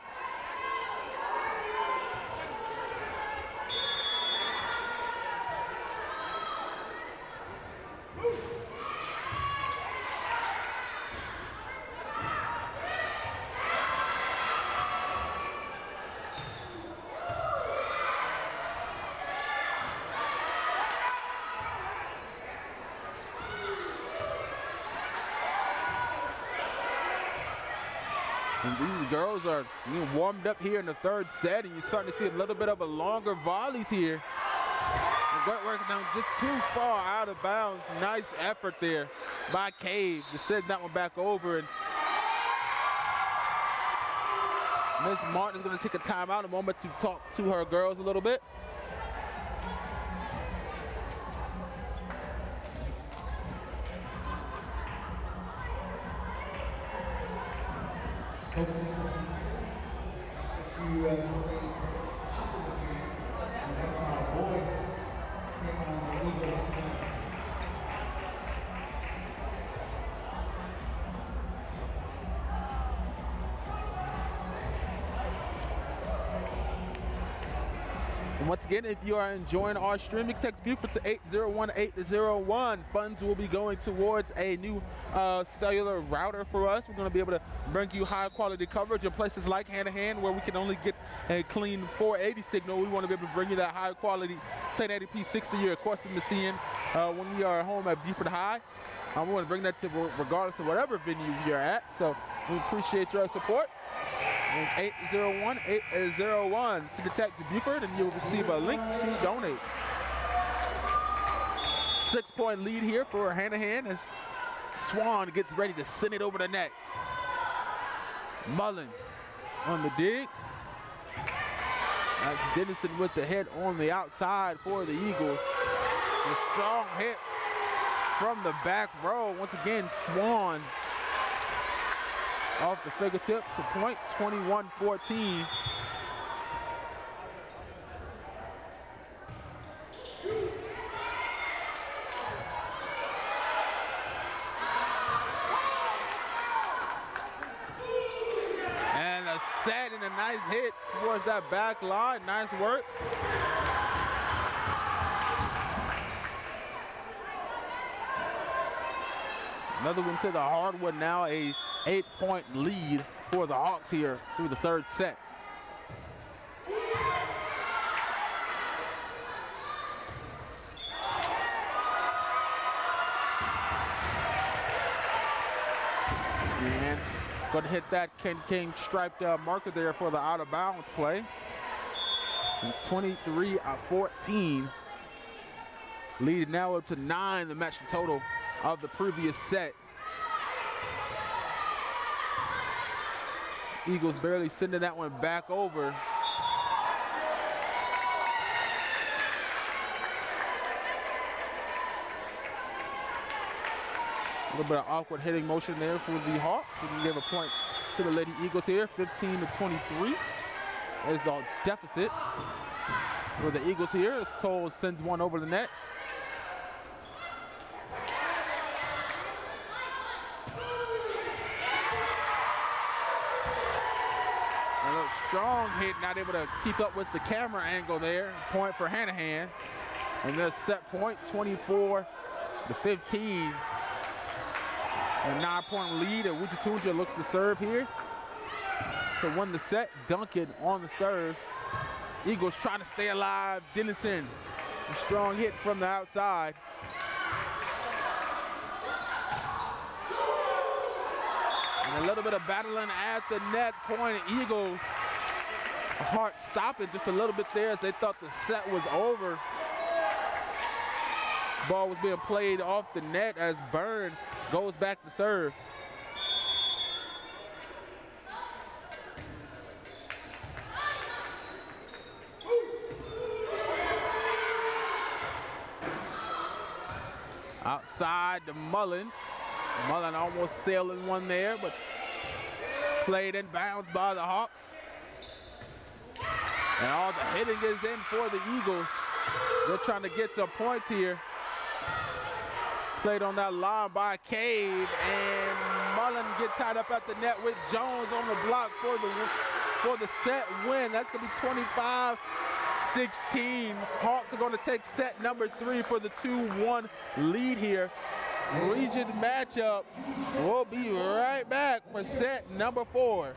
And these girls are warmed up here in the 3rd set, and you're starting to see a little bit of a longer volleys here. And great work down just too far out of bounds. Nice effort there by Cave to send that one back over. And Miss Martin is going to take a timeout in a moment to talk to her girls a little bit. Coach just want to set you some things after this game. We're watching our boys take on the Eagles tonight. And once again, if you are enjoying our stream, you can text Beaufort to 801-801. Funds will be going towards a new cellular router for us. We're going to be able to bring you high quality coverage in places like Hanahan, where we can only get a clean 480 signal. We want to be able to bring you that high quality 1080p 60 you're accustomed to seeing when we are home at Beaufort High. We want to bring that to regardless of whatever venue you're at. So we appreciate your support. 801-801. Send a text to Beaufort and you'll receive a link to donate. 6-point lead here for Hanahan as Swan gets ready to send it over the net. Mullen on the dig. That's Dennison with the hit on the outside for the Eagles. A strong hit from the back row. Once again, Swan off the fingertips, a point, 21-14. And a set and a nice hit towards that back line. Nice work. Another one to the hardwood now, a 8-point lead for the Hawks here through the third set. And going to hit that Ken King striped marker there for the out of bounds play. And 23-14. Lead now up to 9, the match total of the previous set. Eagles barely sending that one back over. A little bit of awkward hitting motion there for the Hawks. And we give a point to the Lady Eagles here, 15-23. Is the deficit for the Eagles here. As Toll sends one over the net. Strong hit, not able to keep up with the camera angle there. Point for Hanahan. And there's set point, 24-15. A 9-point lead, and Wichatunja looks to serve here to win the set. Duncan on the serve. Eagles trying to stay alive. Dennison, a strong hit from the outside. And a little bit of battling at the net point. Eagles heart stopping just a little bit there as they thought the set was over. Ball was being played off the net as Byrne goes back to serve. Outside to Mullen. Mullen almost sailing one there, but played in bounds by the Hawks. And all the hitting is in for the Eagles. They're trying to get some points here. Played on that line by Cave, and Mullen get tied up at the net with Jones on the block for the set win. That's going to be 25-16. Hawks are going to take set number 3 for the 2-1 lead here. Region matchup. We'll be right back for set number 4.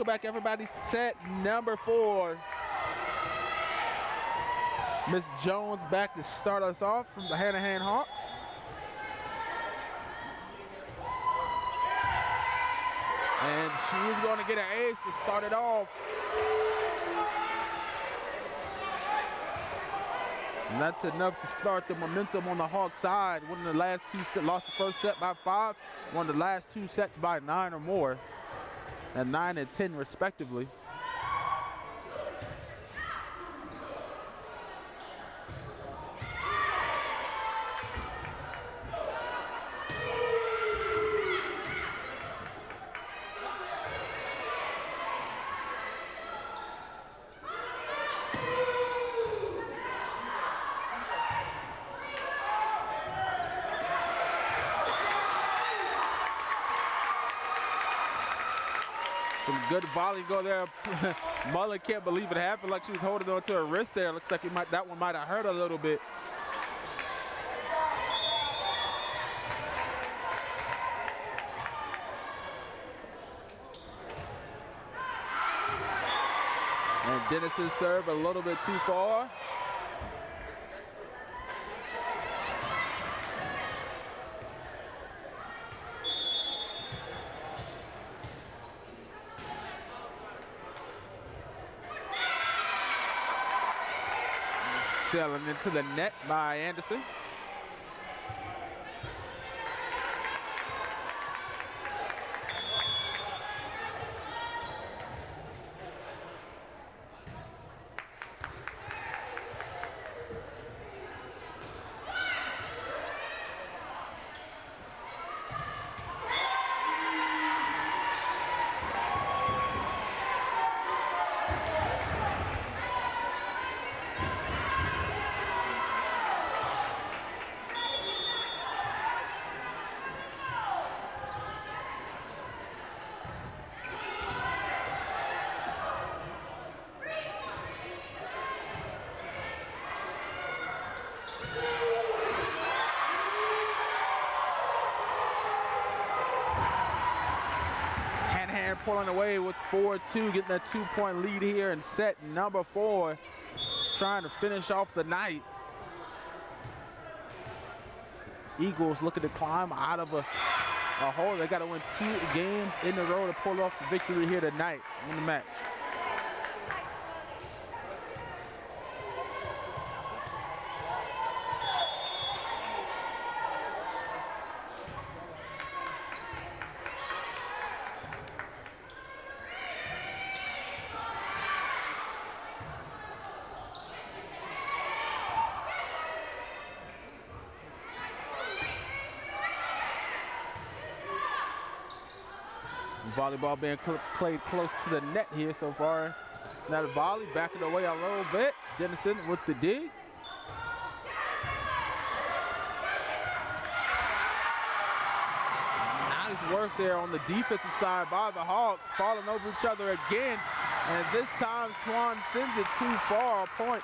welcome back everybody. Set number 4. Miss Jones back to start us off from the Hanahan Hawks. And she's going to get an ace to start it off. And that's enough to start the momentum on the Hawks side. Winning the last 2 sets, lost the first set by 5, won the last 2 sets by 9 or more, at 9 and 10 respectively. Some good volley go there. Mullen can't believe it happened, like she was holding on to her wrist there. Looks like that one might have hurt a little bit. And Dennis's serve a little bit too far. Sailing into the net by Anderson. Pulling away with 4-2, getting a 2-point lead here in set number 4, trying to finish off the night. Eagles looking to climb out of a hole. They got to win 2 games in a row to pull off the victory here tonight in the match. Volleyball being played close to the net here so far. Now the volley backing away a little bit. Dennison with the dig. Nice work there on the defensive side by the Hawks, falling over each other again. And this time Swan sends it too far. A point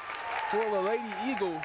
for the Lady Eagles.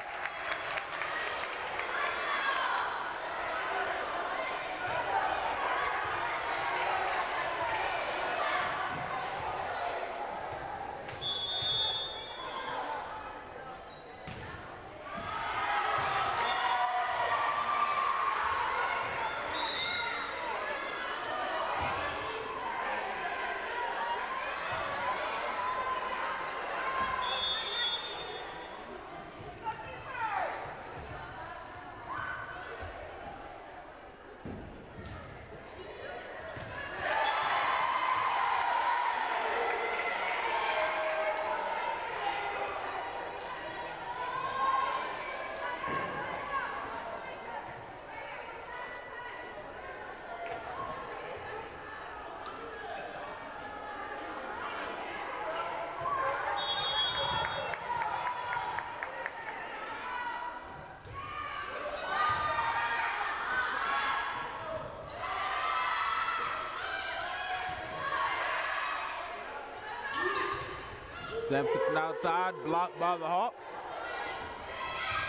Sampson from outside, blocked by the Hawks.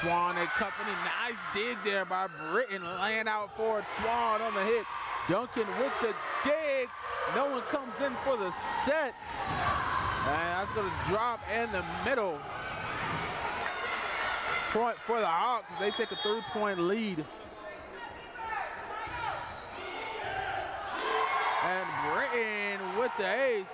Swan and company, nice dig there by Britton, laying out forward. Swan on the hit, Duncan with the dig. No one comes in for the set. And that's going to drop in the middle. Point for the Hawks. They take a 3-point lead. And Britton with the ace.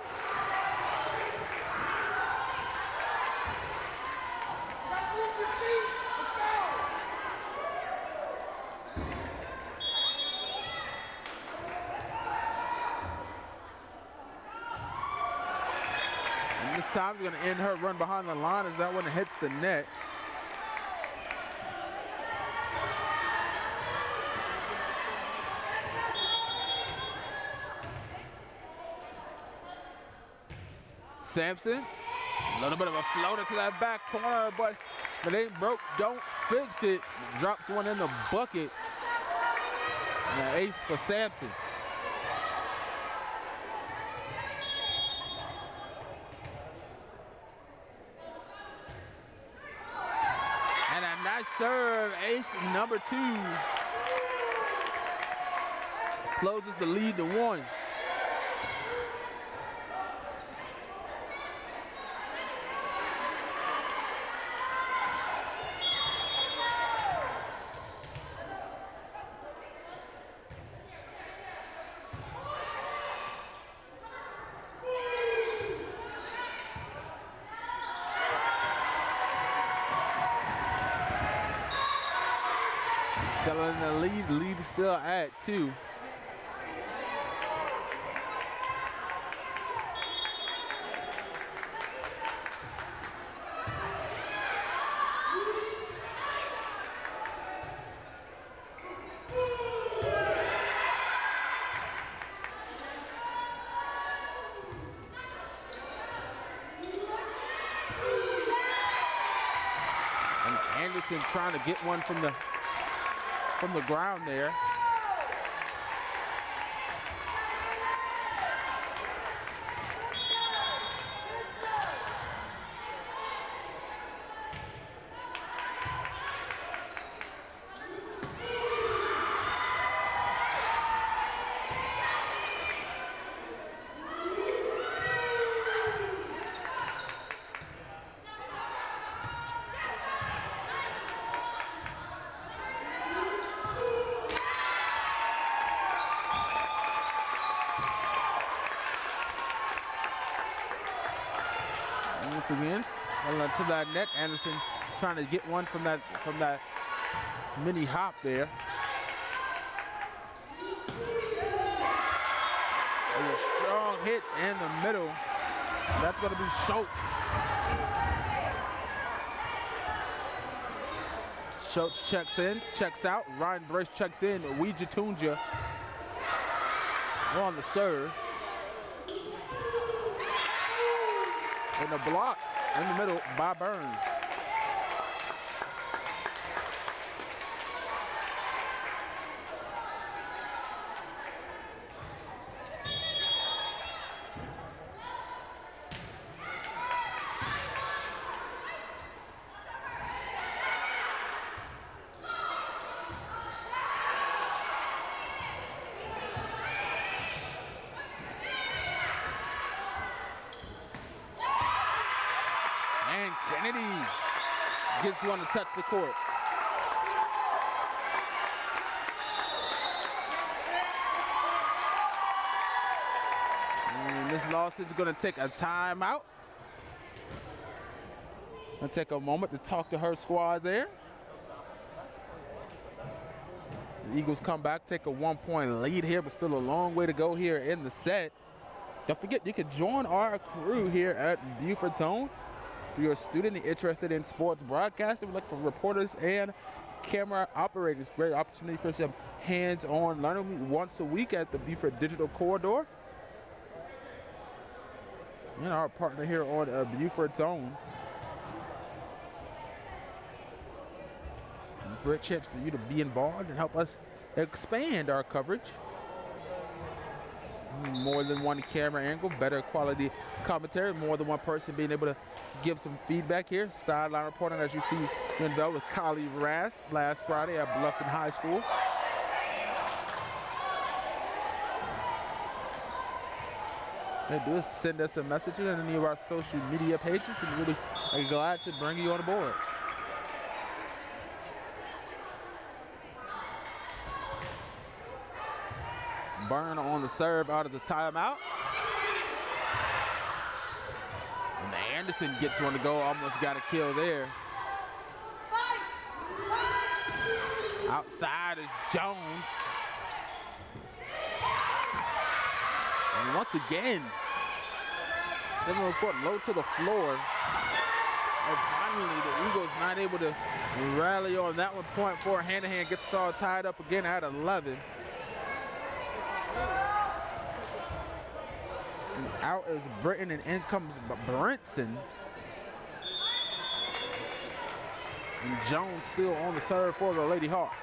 And this time we're going to end her run behind the line as that one hits the net. Sampson, a little bit of a floater to that back corner, but if it ain't broke, don't fix it. Drops one in the bucket. And an ace for Sampson. And a nice serve, ace number 2. Closes the lead to 1. Still in the lead. The lead is still at 2. And Anderson trying to get one from the ground there. Once again, to that net, Anderson trying to get one from that mini hop there. And a strong hit in the middle. That's going to be Schultz. Schultz checks in, checks out. Ryan Brace checks in. Ouija Tunja on the serve. And a block in the middle by Burns. And Kennedy gets one to touch the court. And this Lawson's going to take a timeout. Going to take a moment to talk to her squad there. The Eagles come back, take a 1-point lead here, but still a long way to go here in the set. Don't forget, you can join our crew here at Beaufort Zone. If you're a student and interested in sports broadcasting, we look for reporters and camera operators. Great opportunity for some hands-on learning once a week at the Beaufort Digital Corridor. And our partner here on Beaufort Zone. And great chance for you to be involved and help us expand our coverage. More than one camera angle, better quality commentary, more than one person being able to give some feedback here. Sideline reporting, as you see, involved with Kylie Rast last Friday at Bluffton High School. they do is send us a message on any of our social media pages, and really are glad to bring you on board. Burn on the serve out of the timeout. And Anderson gets one to go, almost got a kill there. Outside is Jones. And once again, Seminole Court low to the floor. And finally, the Eagles not able to rally on that one. Point for Hanahan gets us all tied up again at 11. And out is Britton, and in comes Brinson. And Jones still on the serve for the Lady Hawks.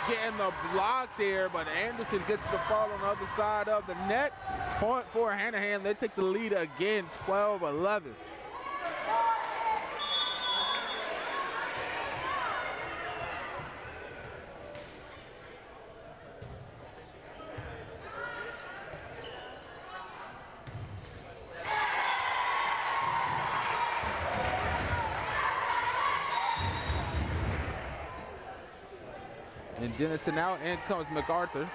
Getting the block there, but Anderson gets the fall on the other side of the net. Point for Hanahan. They take the lead again, 12-11. And Dennison out, in comes MacArthur.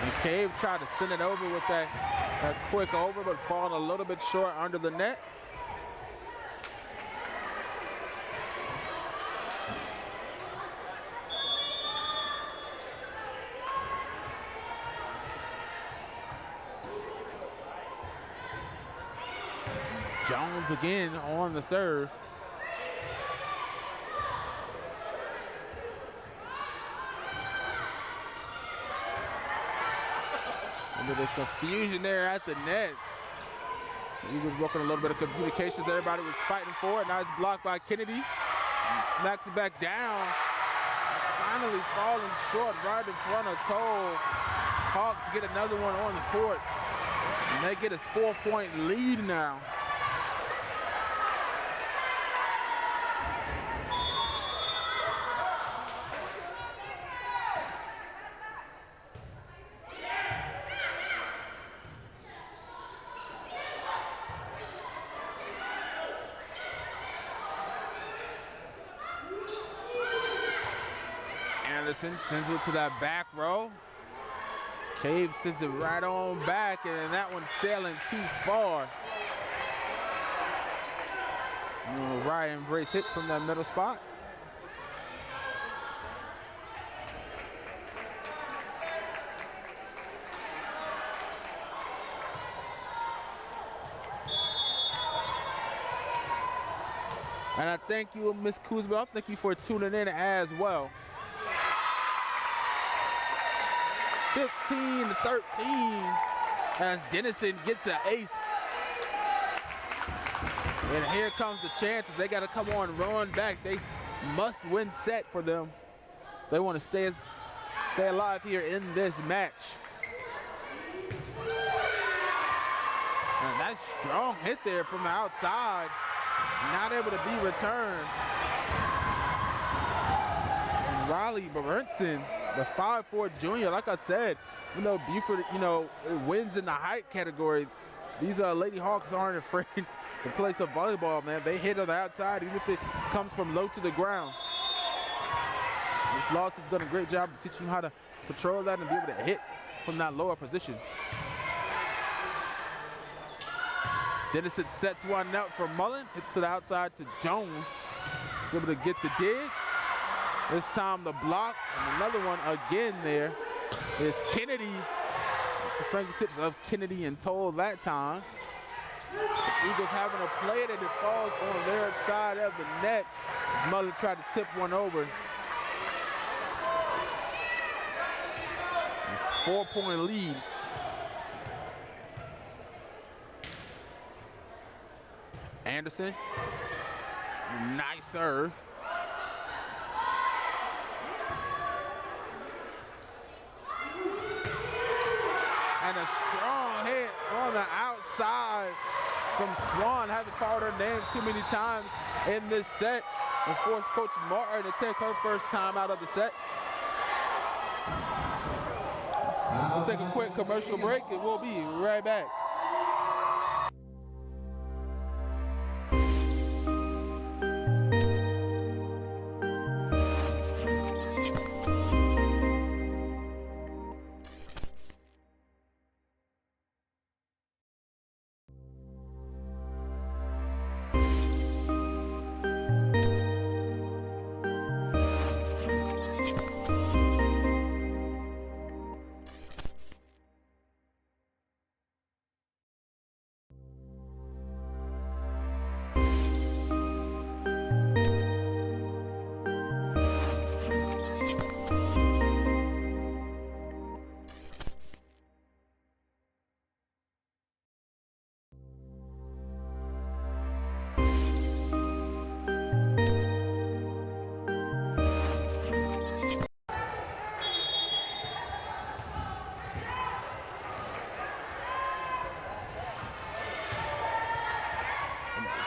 And Cave tried to send it over with that quick over, but falling a little bit short under the net. Jones again on the serve. Under the confusion there at the net. The Eagles working a little bit of communications. Everybody was fighting for it. Nice block by Kennedy. Smacks it back down. Finally falling short right in front of Toll. Hawks get another one on the court. And they get a 4-point lead now. Anderson sends it to that back row. Cave sends it right on back, and that one's sailing too far. Ryan Brace hit from that middle spot. And I thank you, Ms. Kuzma. Thank you for tuning in as well. 15-13 as Dennison gets an ace. And here comes the chances. They got to come on and run back. They must win set for them. They want to stay alive here in this match. And that strong hit there from the outside. Not able to be returned. And Riley Brinson, the 5'4" junior, like I said, even though Beaufort, wins in the height category, these Lady Hawks aren't afraid to play some volleyball, man. They hit on the outside, even if it comes from low to the ground. Ms. Lawson's done a great job of teaching you how to control that and be able to hit from that lower position. Dennison sets one out for Mullen, hits to the outside to Jones. He's able to get the dig. This time the block, and another one again there is Kennedy. The fingertips of Kennedy and Toll that time. The Eagles having a play it and it falls on their side of the net. Mullen tried to tip one over. 4-point lead. Anderson, nice serve. And a strong hit on the outside from Swan. Hasn't called her name too many times in this set and forced Coach Martin to take her first time out of the set. We'll take a quick commercial break and we'll be right back.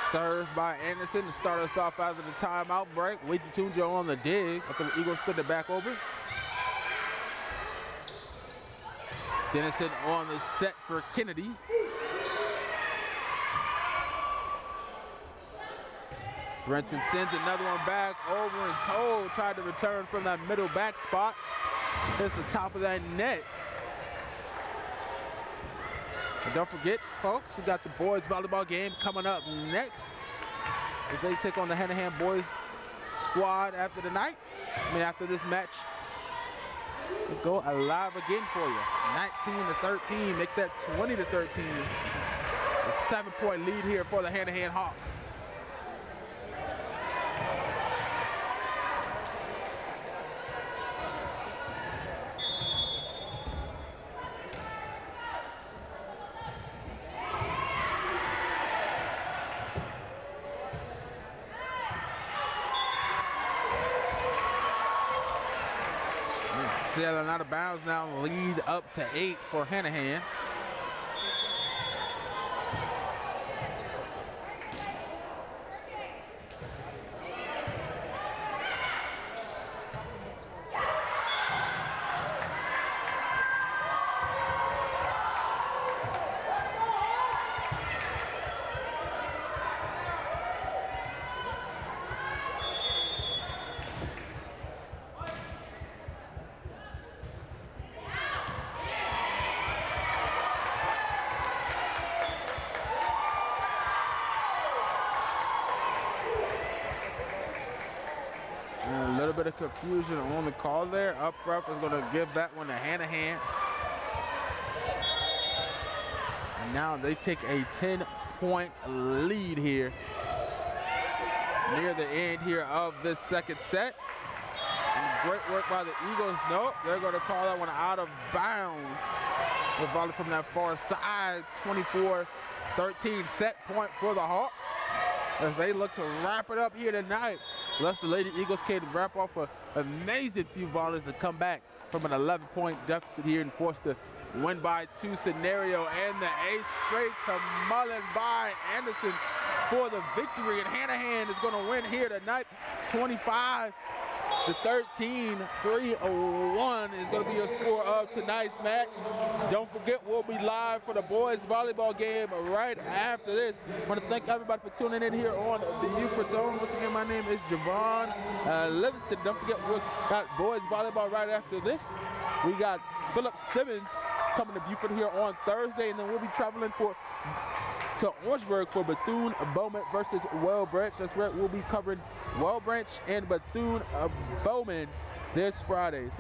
Serve by Anderson to start us off after the timeout break. Wade Tunja on the dig after the Eagles send it back over. Dennison on the set for Kennedy. Brenton sends another one back over and Toll tried to return from that middle back spot. Hits the top of that net. And don't forget, folks, we got the boys volleyball game coming up next as they take on the Hanahan boys squad after the night. After this match, we'll go alive again for you. 19-13, make that 20-13. A 7-point lead here for the Hanahan Hawks. Sailing out of bounds now, lead up to 8 for Hanahan. A little bit of confusion on the call there. Up ref is going to give that one to Hanahan. And now they take a 10-point lead here near the end here of this second set. And great work by the Eagles. Nope, they're going to call that one out of bounds. The volley from that far side. 24-13 set point for the Hawks as they look to wrap it up here tonight. Unless the Lady Eagles can wrap off an amazing few volleys to come back from an 11-point deficit here and force the win by 2 scenario. And the ace straight to Mullen by Anderson for the victory. And Hanahan is going to win here tonight, 25-13. 3-1 is going to be your score of tonight's match. Don't forget, we'll be live for the boys volleyball game right after this. I want to thank everybody for tuning in here on the Beaufort Zone. Once again, my name is Javon Livingston. Don't forget, we've got boys volleyball right after this. We got Philip Simmons coming to Beaufort here on Thursday, and then we'll be traveling to Orangeburg for Bethune-Bowman versus Wellbranch. That's right, we'll be covering Wellbranch and Bethune-Bowman this Friday.